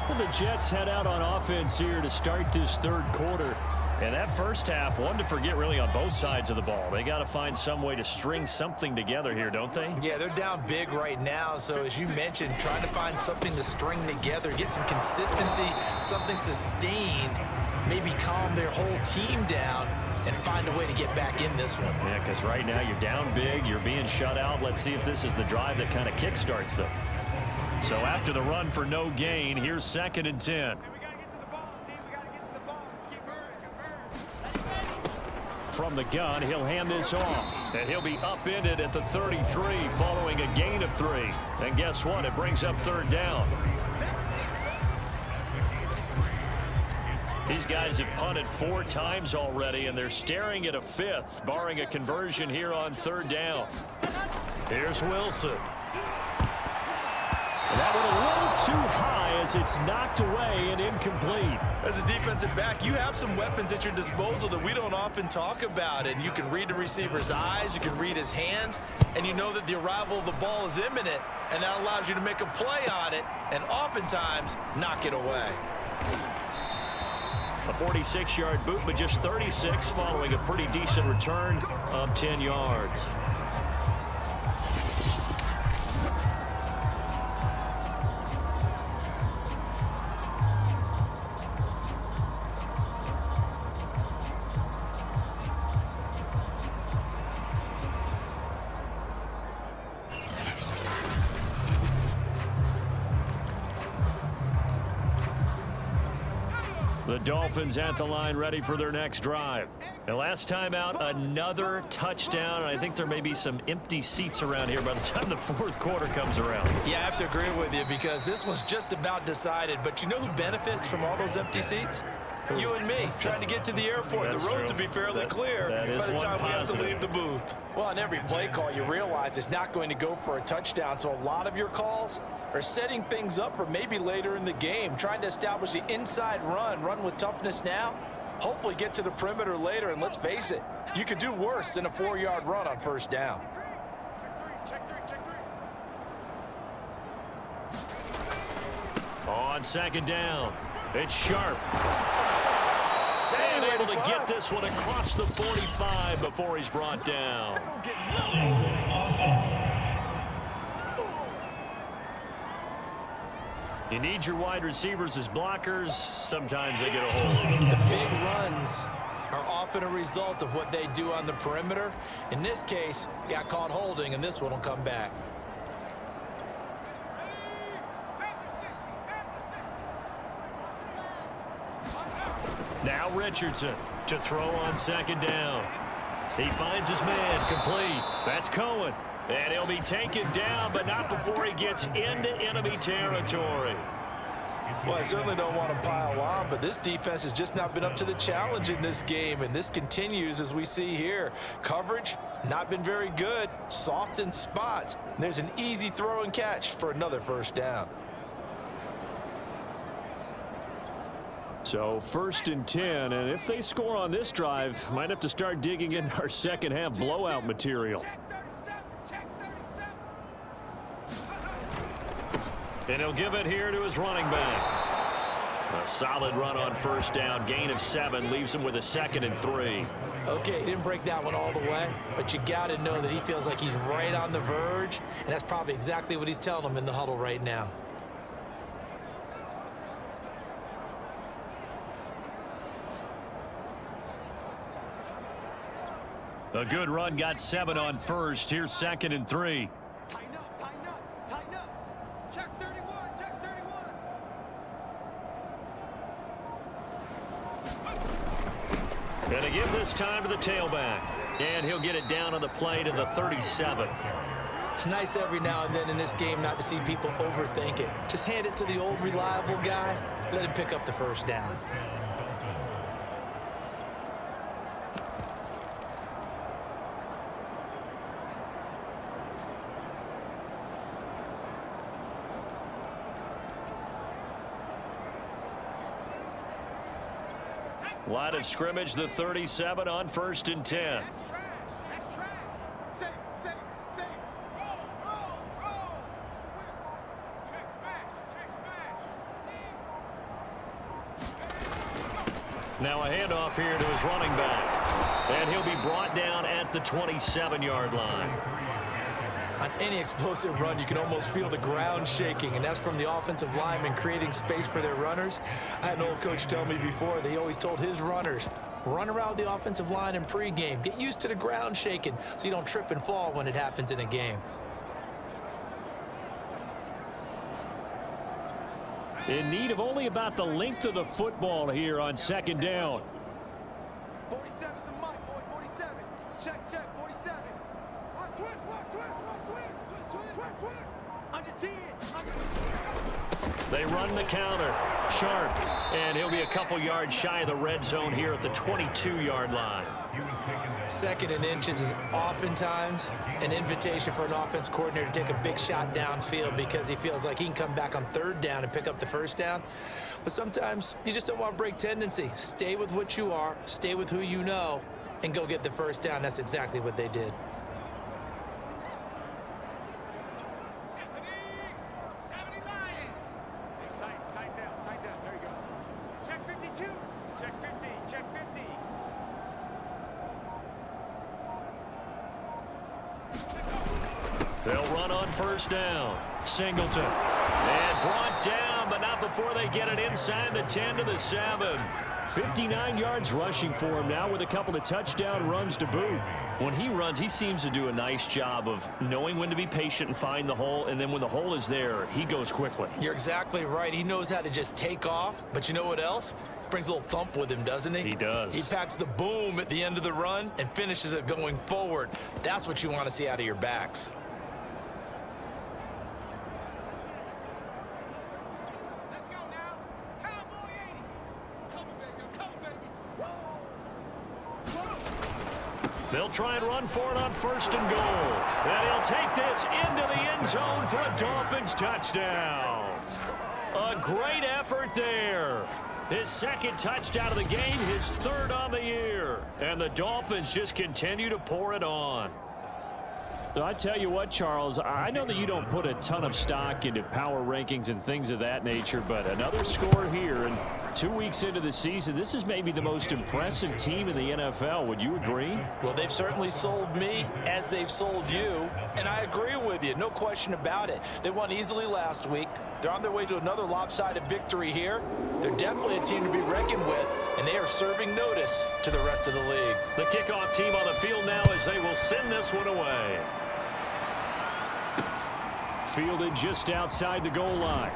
Well, the Jets head out on offense here to start this third quarter. And that first half, one to forget really on both sides of the ball. They got to find some way to string something together here, don't they? Yeah, they're down big right now. So as you mentioned, trying to find something to string together, get some consistency, something sustained, maybe calm their whole team down and find a way to get back in this one. Yeah, because right now you're down big, you're being shut out. Let's see if this is the drive that kind of kickstarts them. So after the run for no gain, here's 2nd and 10. From the gun, he'll hand this off, and he'll be upended at the 33 following a gain of 3. And guess what? It brings up 3rd down. These guys have punted 4 times already, and they're staring at a 5th, barring a conversion here on 3rd down. Here's Wilson. And that one a little too high as it's knocked away and incomplete. As a defensive back, you have some weapons at your disposal that we don't often talk about, and you can read the receiver's eyes, you can read his hands, and you know that the arrival of the ball is imminent, and that allows you to make a play on it and oftentimes knock it away. A 46-yard boot, but just 36 following a pretty decent return of 10 yards. The Dolphins at the line ready for their next drive. The last time out, another touchdown. And I think there may be some empty seats around here by the time the 4th quarter comes around. Yeah, I have to agree with you because this one's just about decided. But you know who benefits from all those empty seats? You and me, trying to get to the airport. That's the roads true. will be fairly clear by the time we have to leave the booth. Well, on every play call, you realize it's not going to go for a touchdown. So a lot of your calls are setting things up for maybe later in the game, trying to establish the inside run with toughness now, hopefully get to the perimeter later. And let's face it, you could do worse than a 4-yard run on 1st down. Check three. On 2nd down, it's Sharp. And able to get this one across the 45 before he's brought down. You need your wide receivers as blockers. Sometimes they get a hold. The big runs are often a result of what they do on the perimeter. In this case, got caught holding, and this one will come back. Now Richardson to throw on second down. He finds his man, complete. That's Cohen. And he'll be taken down, but not before he gets into enemy territory. Well, I certainly don't want to pile on, but this defense has just not been up to the challenge in this game, and this continues as we see here. Coverage, not been very good, soft in spots. There's an easy throw and catch for another first down. So 1st and 10, and if they score on this drive, might have to start digging in our second half blowout material. And he'll give it here to his running back. A solid run on first down, gain of 7, leaves him with a 2nd and 3. Okay, he didn't break that one all the way, but you got to know that he feels like he's right on the verge, and that's probably exactly what he's telling them in the huddle right now. A good run, got 7 on first. Here's 2nd and 3. Tighten up, tighten up, tighten up. Check 31, check 31. Gonna give this time to the tailback. And he'll get it down on the play to the 37. It's nice every now and then in this game not to see people overthink it. Just hand it to the old reliable guy. Let him pick up the first down. Line of scrimmage, the 37 on 1st and 10. That's trash. That's trash. Say, say, say. Roll, roll, roll. Check smash, check smash. Now a handoff here to his running back. And he'll be brought down at the 27-yard line. On any explosive run, you can almost feel the ground shaking, and that's from the offensive linemen creating space for their runners. I had an old coach tell me before, they always told his runners, run around the offensive line in pregame. Get used to the ground shaking so you don't trip and fall when it happens in a game. In need of only about the length of the football here on 2nd down. 47's the mic, boys. 47. Check, check, 47. Watch twitch, watch twitch, watch twitch. Twitch, twitch. Under 10. They run the counter. Sharp. And he'll be a couple yards shy of the red zone here at the 22-yard line. 2nd and inches is oftentimes an invitation for an offense coordinator to take a big shot downfield because he feels like he can come back on 3rd down and pick up the first down. But sometimes you just don't want to break tendency. Stay with what you are, stay with who you know, and go get the first down. That's exactly what they did. 70 Lion. Tighten down. There you go. Check 52. Check 50. Check 50. They'll run on first down. Singleton. And brought down, but not before they get it inside the 10 to the 7. 59 yards rushing for him now with a couple of touchdown runs to boot. When he runs, he seems to do a nice job of knowing when to be patient and find the hole, and then when the hole is there, he goes quickly. You're exactly right. He knows how to just take off, but you know what else? Brings a little thump with him, doesn't he? He does. He packs the boom at the end of the run and finishes it going forward. That's what you want to see out of your backs. Let's go now. Cowboy 80. Come on, baby. Roll. They'll try and run for it on 1st and goal. And he'll take this into the end zone for a Dolphins touchdown. A great effort there. His 2nd touchdown of the game, his 3rd on the year. And the Dolphins just continue to pour it on. I tell you what, Charles, I know that you don't put a ton of stock into power rankings and things of that nature, but another score here, and 2 weeks into the season, this is maybe the most impressive team in the NFL. Would you agree? Well, they've certainly sold me as they've sold you, and I agree with you, no question about it. They won easily last week. They're on their way to another lopsided victory here. They're definitely a team to be reckoned with. and they are serving notice to the rest of the league. The kickoff team on the field now as they will send this one away. Fielded just outside the goal line.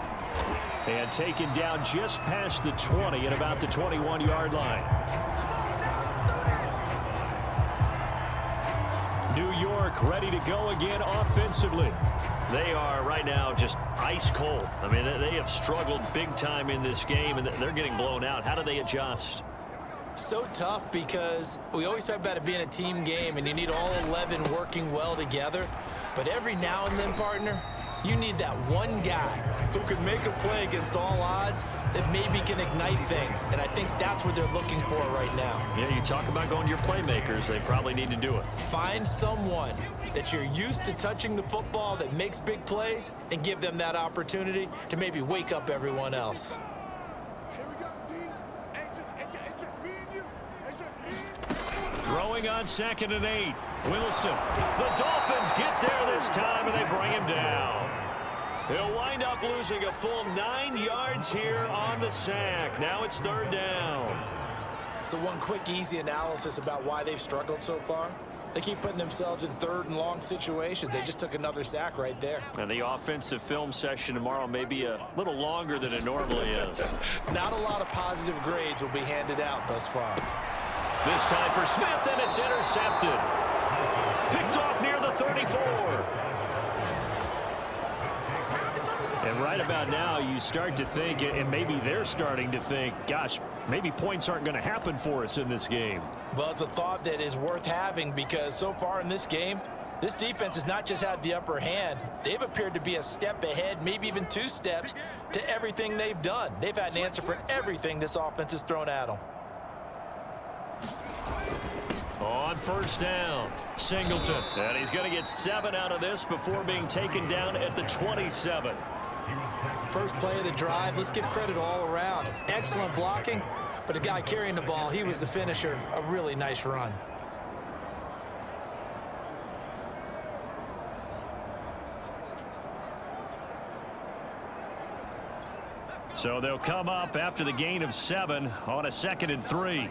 And taken down just past the 20 at about the 21-yard line. New York ready to go again offensively. They are right now just ice cold. I mean, they have struggled big time in this game, and they're getting blown out. How do they adjust? So tough because we always talk about it being a team game, and you need all 11 working well together. But every now and then, partner, you need that one guy who can make a play against all odds that maybe can ignite things. And I think that's what they're looking for right now. Yeah, you talk about going to your playmakers. They probably need to do it. Find someone that you're used to touching the football that makes big plays and give them that opportunity to maybe wake up everyone else. Here we go, D. It's just me and you. It's just me and you. Throwing on 2nd and 8. Wilson. The Dolphins get there this time, and they bring him down. He'll wind up losing a full 9 yards here on the sack. Now it's 3rd down. So one quick, easy analysis about why they've struggled so far. They keep putting themselves in 3rd and long situations. They just took another sack right there. And the offensive film session tomorrow may be a little longer than it normally is. Not a lot of positive grades will be handed out thus far. This time for Smith, and it's intercepted. Picked off near the 34. And right about now, you start to think, and maybe they're starting to think, gosh, maybe points aren't going to happen for us in this game. Well, it's a thought that is worth having because so far in this game, this defense has not just had the upper hand. They've appeared to be a step ahead, maybe even 2 steps to everything they've done. They've had an answer for everything this offense has thrown at them. On 1st down, Singleton. And he's going to get 7 out of this before being taken down at the 27. First play of the drive, let's give credit all around. Excellent blocking, but the guy carrying the ball, he was the finisher. A really nice run. So they'll come up after the gain of 7 on a 2nd and 3.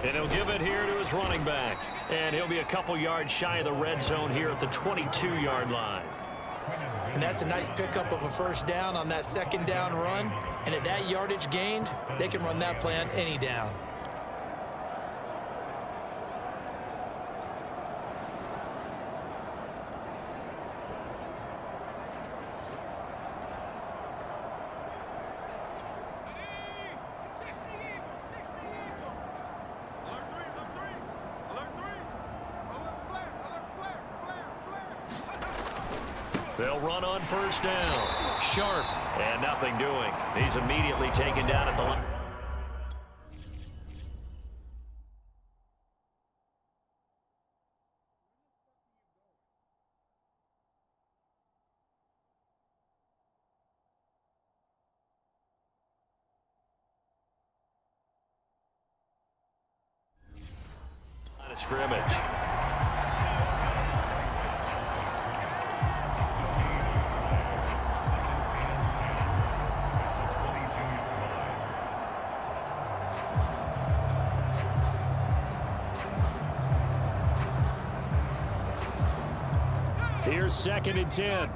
And he'll give it here to his running back. And he'll be a couple yards shy of the red zone here at the 22-yard line. And that's a nice pickup of a 1st down on that 2nd down run. And at that yardage gained, they can run that play on any down. They'll run on 1st down. Sharp. And nothing doing. He's immediately taken down at the line. Line of scrimmage. Here's 2nd and 10.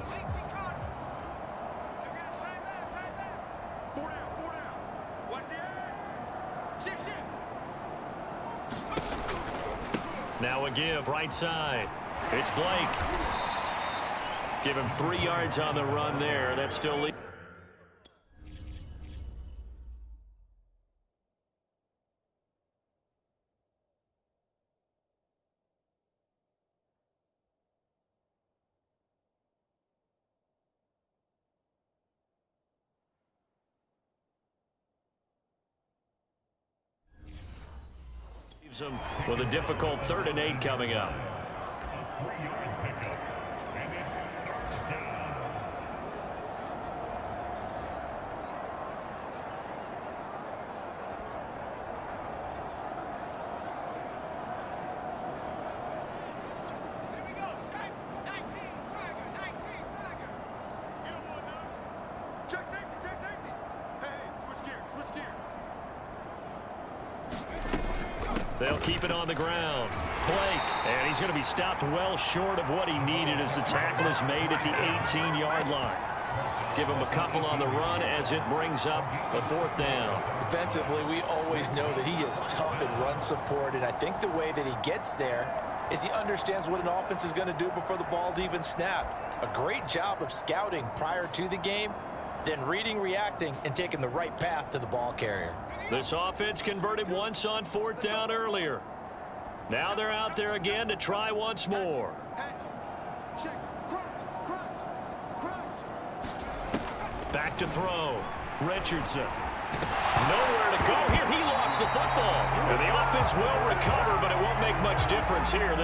4 down. Watch the edge. Shift. Now a give right side. It's Blake. Give him 3 yards on the run there. That's still lead. Him with a difficult 3rd and 8 coming up. They'll keep it on the ground. Blake, and he's going to be stopped well short of what he needed as the tackle is made at the 18-yard line. Give him a couple on the run as it brings up a 4th down. Defensively, we always know that he is tough in run support, and I think the way that he gets there is he understands what an offense is going to do before the ball's even snapped. A great job of scouting prior to the game, then reading, reacting, and taking the right path to the ball carrier. This offense converted once on 4th down earlier. Now they're out there again to try once more. Back to throw. Richardson. Nowhere to go here. He lost the football. And the offense will recover, but it won't make much difference here.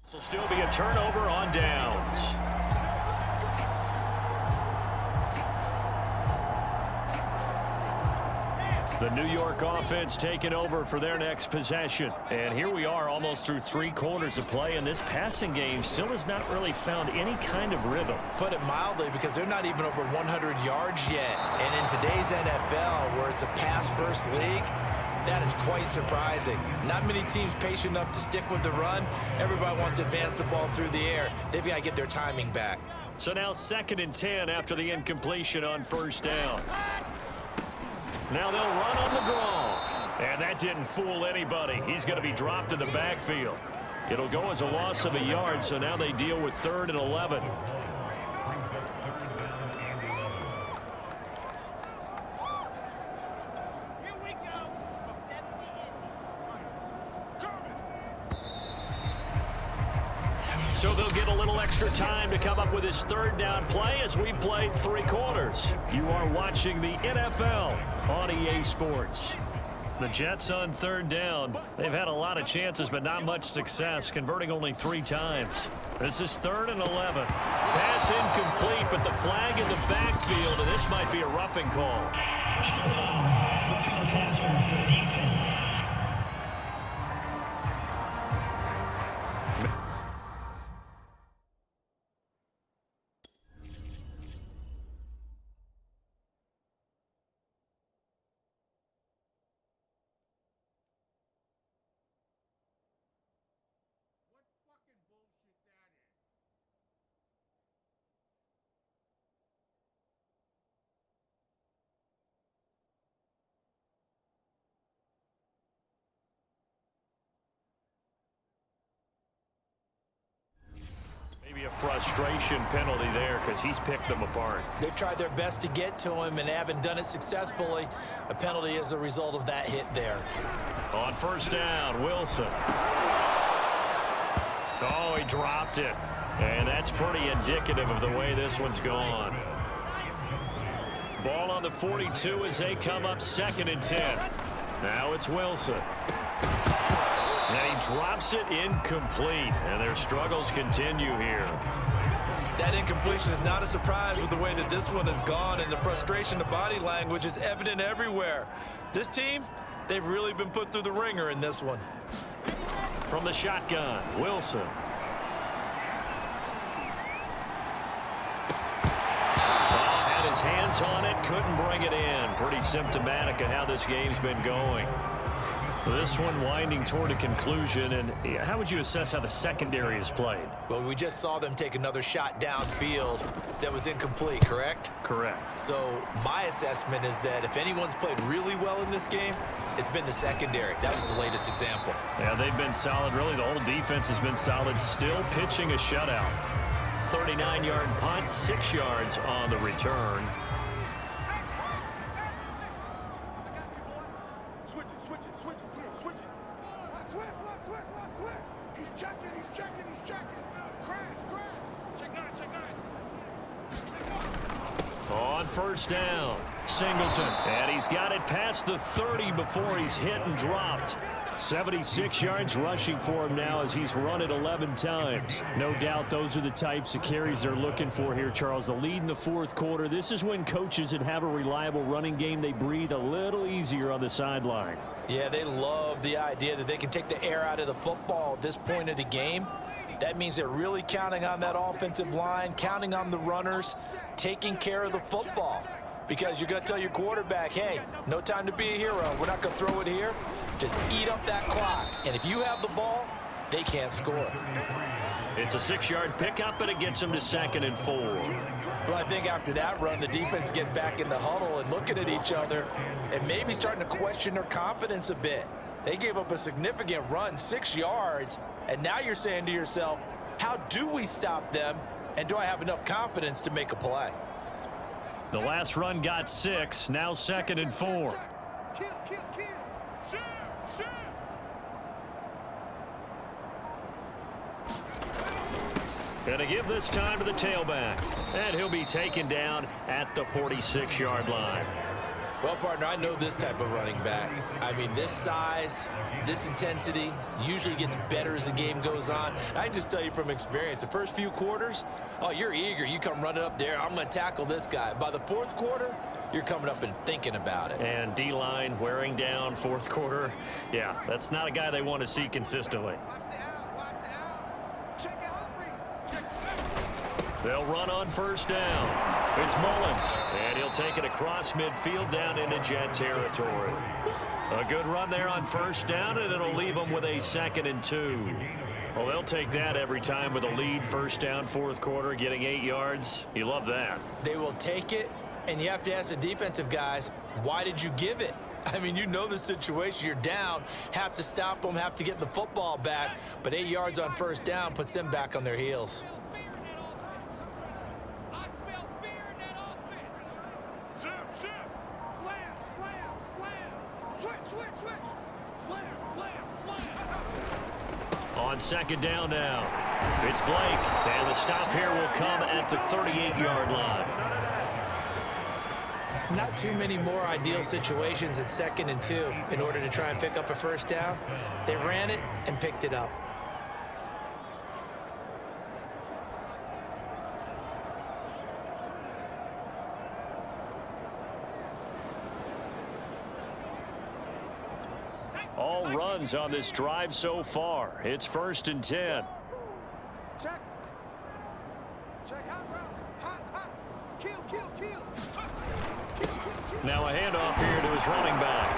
This will still be a turnover on downs. The New York offense taking over for their next possession. And here we are almost through 3 quarters of play, and this passing game still has not really found any kind of rhythm. Put it mildly, because they're not even over 100 yards yet. And in today's NFL, where it's a pass-first league, that is quite surprising. Not many teams patient enough to stick with the run. Everybody wants to advance the ball through the air. They've got to get their timing back. So now 2nd and 10 after the incompletion on 1st down. Now they'll run on the draw. And that didn't fool anybody. He's going to be dropped in the backfield. It'll go as a loss of a yard, so now they deal with 3rd and 11. So they'll get a little extra time to come up with his 3rd down play as we've played 3 quarters. You are watching the NFL on EA Sports. The Jets on 3rd down. They've had a lot of chances, but not much success, converting only 3 times. This is 3rd and 11. Pass incomplete, but the flag in the backfield, and this might be a roughing call. Maybe a frustration penalty there because he's picked them apart. They've tried their best to get to him and haven't done it successfully. A penalty as a result of that hit there. On 1st down, Wilson. Oh, he dropped it. And that's pretty indicative of the way this one's gone. Ball on the 42 as they come up 2nd and 10. Now it's Wilson. And he drops it incomplete, and their struggles continue here. That incompletion is not a surprise with the way that this one has gone, and the frustration, the body language is evident everywhere. This team, they've really been put through the ringer in this one. From the shotgun, Wilson. Had his hands on it, couldn't bring it in. Pretty symptomatic of how this game's been going. This one winding toward a conclusion, and how would you assess how the secondary is played? Well, we just saw them take another shot downfield that was incomplete, correct? Correct. So my assessment is that if anyone's played really well in this game, it's been the secondary. That was the latest example. Yeah, they've been solid. Really, the whole defense has been solid. Still pitching a shutout. 39-yard punt, 6 yards on the return. On 1st down, Singleton. And he's got it past the 30 before he's hit and dropped. 76 yards rushing for him now as he's run it 11 times. No doubt those are the types of carries they're looking for here, Charles. The lead in the 4th quarter. This is when coaches that have a reliable running game, they breathe a little easier on the sideline. Yeah, they love the idea that they can take the air out of the football at this point of the game. That means they're really counting on that offensive line, counting on the runners, taking care of the football. Because you're going to tell your quarterback, hey, no time to be a hero. We're not going to throw it here. Just eat up that clock. And if you have the ball, they can't score. It's a 6-yard pickup, and it gets them to 2nd and 4. Well, I think after that run, the defense get back in the huddle and looking at each other and maybe starting to question their confidence a bit. They gave up a significant run, 6 yards, and now you're saying to yourself, how do we stop them, and do I have enough confidence to make a play? The last run got 6, now 2nd and 4. Going to give this time to the tailback, and he'll be taken down at the 46-yard line. Well, partner, I know this type of running back. I mean, this size, this intensity usually gets better as the game goes on. I just tell you from experience, the first few quarters, oh, you're eager. You come running up there, I'm going to tackle this guy. By the 4th quarter, you're coming up and thinking about it. And D-line wearing down 4th quarter. Yeah, that's not a guy they want to see consistently. They'll run on 1st down. It's Mullins, and he'll take it across midfield down into Jet territory. A good run there on 1st down, and it'll leave them with a 2nd and 2. Well, they'll take that every time with a lead. 1st down, 4th quarter, getting 8 yards. You love that. They will take it, and you have to ask the defensive guys, why did you give it? I mean, you know the situation. You're down, have to stop them, have to get the football back. But 8 yards on first down puts them back on their heels. I smell fear in that offense. Shift. Slam. Switch. Slam. On second down now, it's Blake, and the stop here will come at the 38-yard line. Not too many more ideal situations at 2nd and 2 in order to try and pick up a first down. They ran it and picked it up. All runs on this drive so far. It's 1st and 10. Check. Hot. Kill. Now a handoff here to his running back.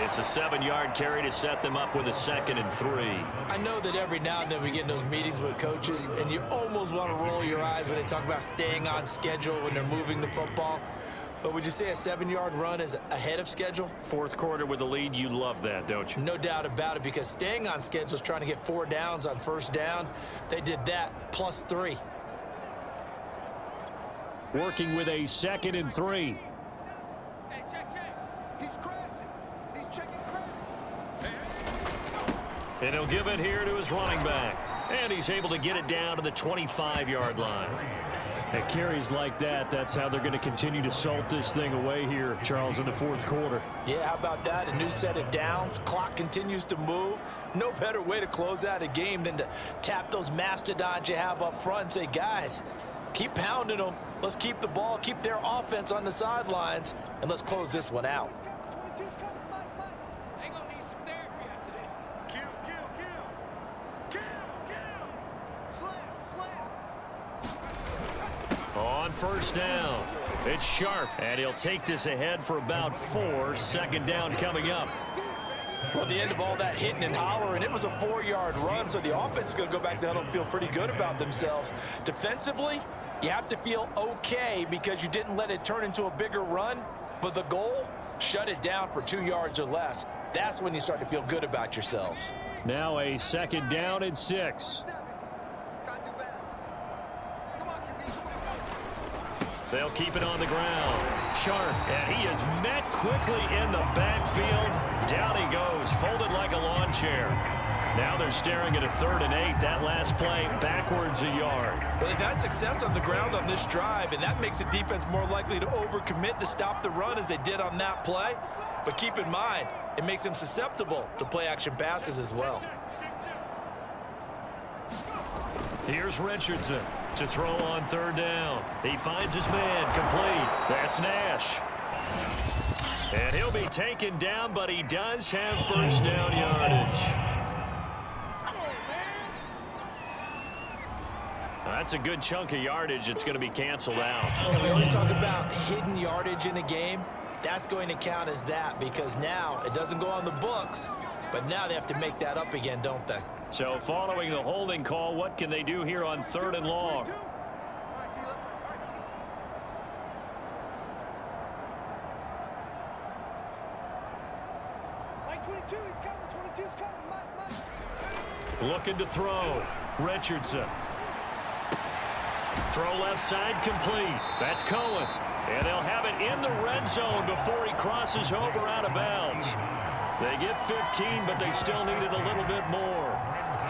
It's a 7-yard carry to set them up with a 2nd and 3. I know that every now and then we get in those meetings with coaches, and you almost want to roll your eyes when they talk about staying on schedule when they're moving the football. But would you say a 7-yard run is ahead of schedule? Fourth quarter with the lead, you love that, don't you? No doubt about it, because staying on schedule is trying to get 4 downs on first down. They did that plus 3. Working with a 2nd and 3. Hey, check. He's crashing. He's checking crash. And he'll give it here to his running back. And he's able to get it down to the 25-yard line. At carries like that, that's how they're going to continue to salt this thing away here, Charles, in the fourth quarter. Yeah, how about that? A new set of downs. Clock continues to move. No better way to close out a game than to tap those mastodons you have up front and say, guys, keep pounding them. Let's keep the ball, keep their offense on the sidelines, and let's close this one out. 22's coming, Mike. They gonna need some therapy after this. Kill. Slam. On first down, it's Sharp, and he'll take this ahead for about 4. 2nd down coming up. Well, the end of all that hitting and hollering, it was a 4-yard run, so the offense is going to go back to the huddle and feel pretty good about themselves. Defensively, you have to feel okay because you didn't let it turn into a bigger run, but the goal, shut it down for 2 yards or less. That's when you start to feel good about yourselves. Now a 2nd down and 6. Gotta do better. Come on, QB. They'll keep it on the ground. Sharp, and he is met quickly in the backfield. Down he goes, folded like a lawn chair. Now they're staring at a 3rd and 8. That last play backwards a yard. Well, they've had success on the ground on this drive, and that makes the defense more likely to overcommit to stop the run as they did on that play. But keep in mind, it makes them susceptible to play-action passes as well. Here's Richardson to throw on 3rd down. He finds his man complete. That's Nash. And he'll be taken down, but he does have first down yardage. That's a good chunk of yardage. It's going to be canceled out. And we always talk about hidden yardage in a game. That's going to count as that because now it doesn't go on the books, but now they have to make that up again, don't they? So following the holding call, what can they do here on 3rd and long? All right, T, let's all right, Mike 22, he's coming. 22's coming. Mike. Looking to throw. Richardson. Throw left side complete. That's Cohen. And they'll have it in the red zone before he crosses over out of bounds. They get 15, but they still needed a little bit more.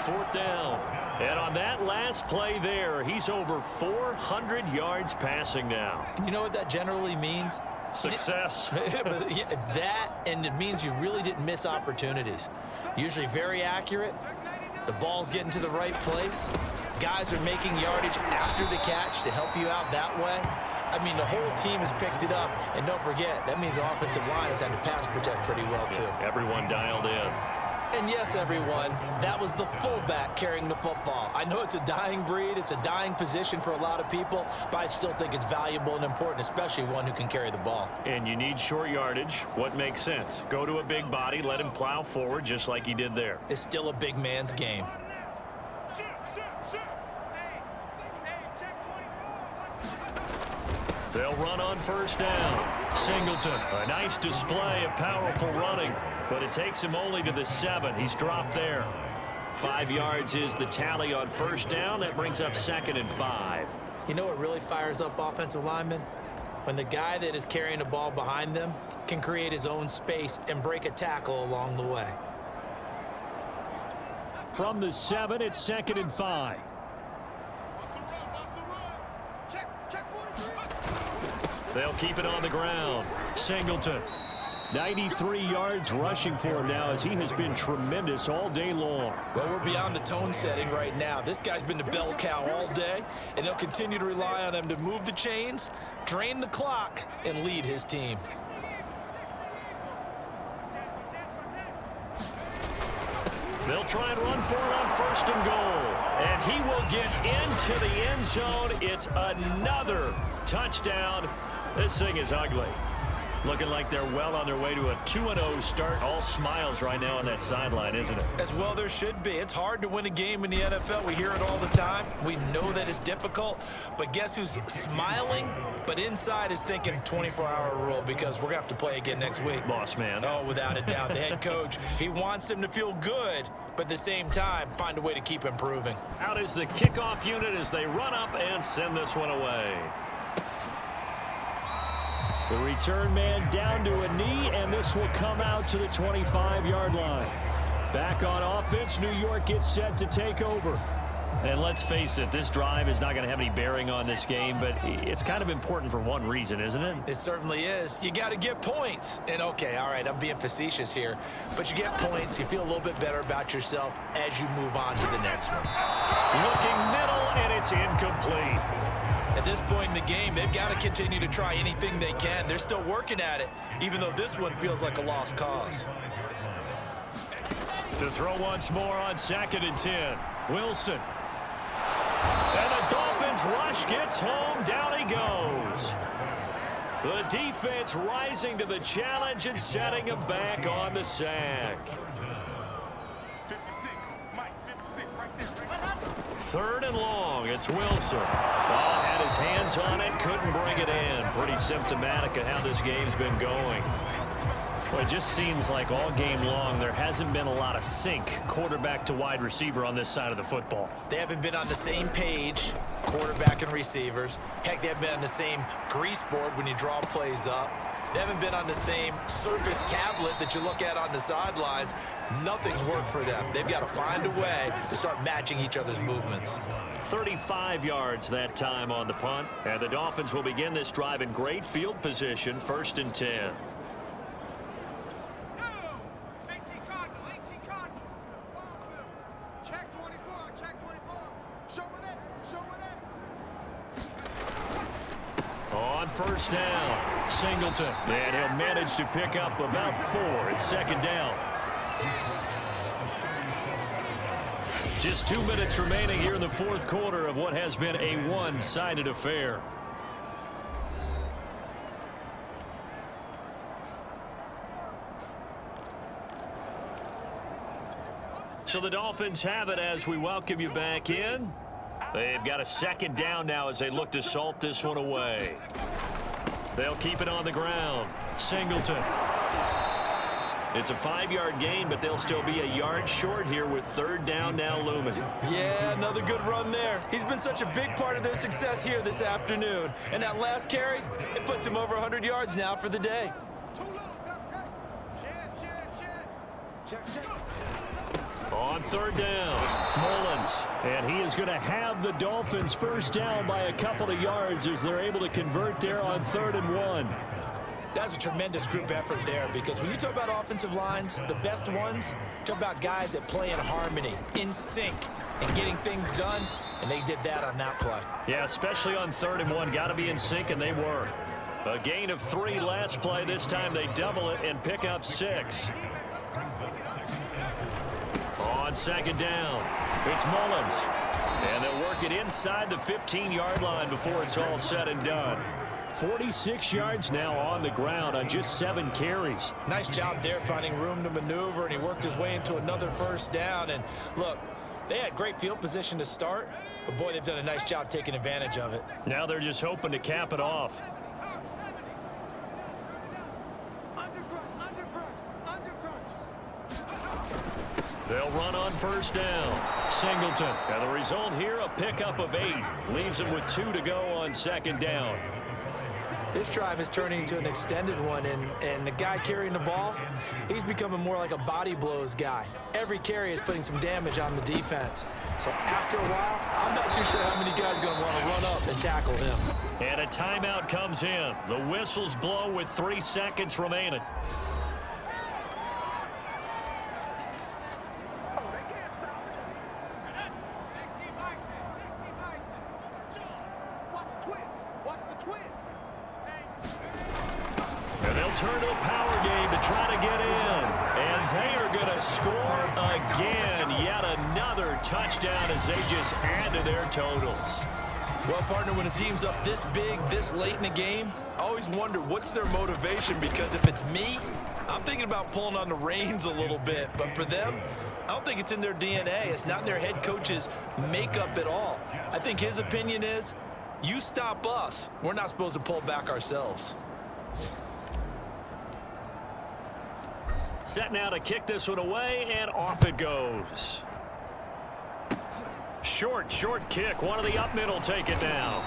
4th down. And on that last play there, he's over 400 yards passing now. You know what that generally means? Success. That, and it means you really didn't miss opportunities. Usually very accurate. The ball's getting to the right place. Guys are making yardage after the catch to help you out that way. I mean, the whole team has picked it up. And don't forget, that means the offensive line has had to pass protect pretty well, too. Everyone dialed in. And yes, everyone, that was the fullback carrying the football. I know it's a dying breed. It's a dying position for a lot of people, but I still think it's valuable and important, especially one who can carry the ball. And you need short yardage. What makes sense? Go to a big body, let him plow forward just like he did there. It's still a big man's game. Shoot. Hey, check 24. They'll run on first down. Singleton, a nice display of powerful running, but it takes him only to the 7. He's dropped there. 5 yards is the tally on first down. That brings up 2nd and 5. You know what really fires up offensive linemen? When the guy that is carrying the ball behind them can create his own space and break a tackle along the way. From the 7, it's 2nd and 5. They'll keep it on the ground. Singleton, 93 yards rushing for him now as he has been tremendous all day long. Well, we're beyond the tone setting right now. This guy's been the bell cow all day, and they'll continue to rely on him to move the chains, drain the clock, and lead his team. They'll try and run for it on 1st and goal. And he will get into the end zone. It's another touchdown. This thing is ugly. Looking like they're well on their way to a 2-0 start. All smiles right now on that sideline, isn't it? As well there should be. It's hard to win a game in the NFL. We hear it all the time. We know that it's difficult. But guess who's smiling? But inside is thinking 24-hour rule because we're going to have to play again next week. Boss man. Oh, without a doubt. The head coach, he wants them to feel good, but at the same time, find a way to keep improving. Out is the kickoff unit as they run up and send this one away. The return man down to a knee, and this will come out to the 25-yard line. Back on offense, New York gets set to take over. And let's face it, this drive is not going to have any bearing on this game, but it's kind of important for one reason, isn't it? It certainly is. You got to get points. And, okay, all right, I'm being facetious here, but you get points, you feel a little bit better about yourself as you move on to the next one. Looking middle, and it's incomplete. At this point in the game, they've got to continue to try anything they can. They're still working at it, even though this one feels like a lost cause. To throw once more on 2nd and 10. Wilson. And the Dolphins rush gets home. Down he goes. The defense rising to the challenge and setting him back on the sack. 56, Mike, 56, right there. 3rd and long. It's Wilson. Oh, had his hands on it, couldn't bring it in. Pretty symptomatic of how this game's been going. Well, it just seems like all game long there hasn't been a lot of sync quarterback to wide receiver on this side of the football. They haven't been on the same page, quarterback and receivers. Heck, they haven't been on the same grease board when you draw plays up. They haven't been on the same surface tablet that you look at on the sidelines. Nothing's worked for them. They've got to find a way to start matching each other's movements. 35 yards that time on the punt. And the Dolphins will begin this drive in great field position, 1st and 10. Check 24, check 24. Show it. On 1st down, Singleton. And he'll manage to pick up about 4. It's 2nd down. Just 2 minutes remaining here in the 4th quarter of what has been a one-sided affair. So the Dolphins have it as we welcome you back in. They've got a 2nd down now as they look to salt this one away. They'll keep it on the ground. Singleton. It's a 5-yard gain, but they'll still be a yard short here with 3rd down now looming. Yeah, another good run there. He's been such a big part of their success here this afternoon. And that last carry, it puts him over 100 yards now for the day. Too little, check. On 3rd down, Mullins. And he is going to have the Dolphins 1st down by a couple of yards as they're able to convert there on 3rd and 1. That's a tremendous group effort there because when you talk about offensive lines, the best ones, talk about guys that play in harmony, in sync, and getting things done, and they did that on that play. Yeah, especially on 3rd and 1. Got to be in sync, and they were. A gain of 3 last play. This time they double it and pick up 6. On 2nd down, it's Mullins. And they'll work it inside the 15-yard line before it's all said and done. 46 yards now on the ground on just 7 carries. Nice job there finding room to maneuver, and he worked his way into another 1st down. And look, they had great field position to start, But, boy, they've done a nice job taking advantage of it. Now they're just hoping to cap it off. They'll run on first down. Singleton. And the result here, a pickup of 8. Leaves them with 2 to go on second down. This drive is turning into an extended one, and the guy carrying the ball, he's becoming more like a body blows guy. Every carry is putting some damage on the defense. So after a while, I'm not too sure how many guys are going to want to run up and tackle him. And a timeout comes in. The whistles blow with 3 seconds remaining. Turn to the power game to try to get in. And they are going to score again. Yet another touchdown as they just add to their totals. Well, partner, when a team's up this big, this late in the game, I always wonder what's their motivation, because if it's me, I'm thinking about pulling on the reins a little bit. But for them, I don't think it's in their DNA. It's not in their head coach's makeup at all. I think his opinion is, you stop us, we're not supposed to pull back ourselves. Set now to kick this one away, and off it goes. Short kick. One of the up middle take it down.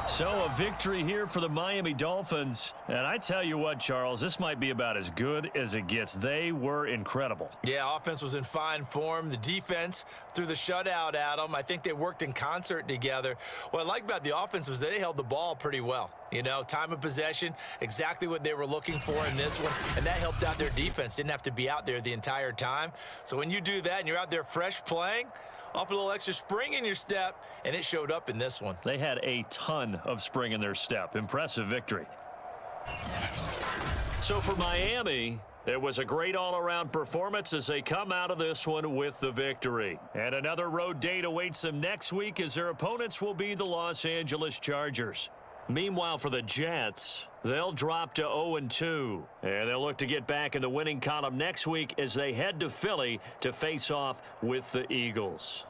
So a victory here for the Miami Dolphins. And I tell you what, Charles, this might be about as good as it gets. They were incredible. Yeah, offense was in fine form. The defense threw the shutout at them. I think they worked in concert together. What I like about the offense was they held the ball pretty well. You know, time of possession, exactly what they were looking for in this one, and that helped out their defense. Didn't have to be out there the entire time. So when you do that and you're out there fresh playing, off a little extra spring in your step, and it showed up in this one. They had a ton of spring in their step. Impressive victory. So for Miami, it was a great all-around performance as they come out of this one with the victory. And another road date awaits them next week as their opponents will be the Los Angeles Chargers. Meanwhile, for the Jets, they'll drop to 0-2. And they'll look to get back in the winning column next week as they head to Philly to face off with the Eagles.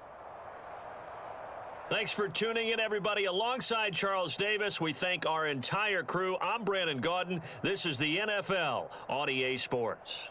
Thanks for tuning in, everybody. Alongside Charles Davis, we thank our entire crew. I'm Brandon Gaudin. This is the NFL on EA Sports.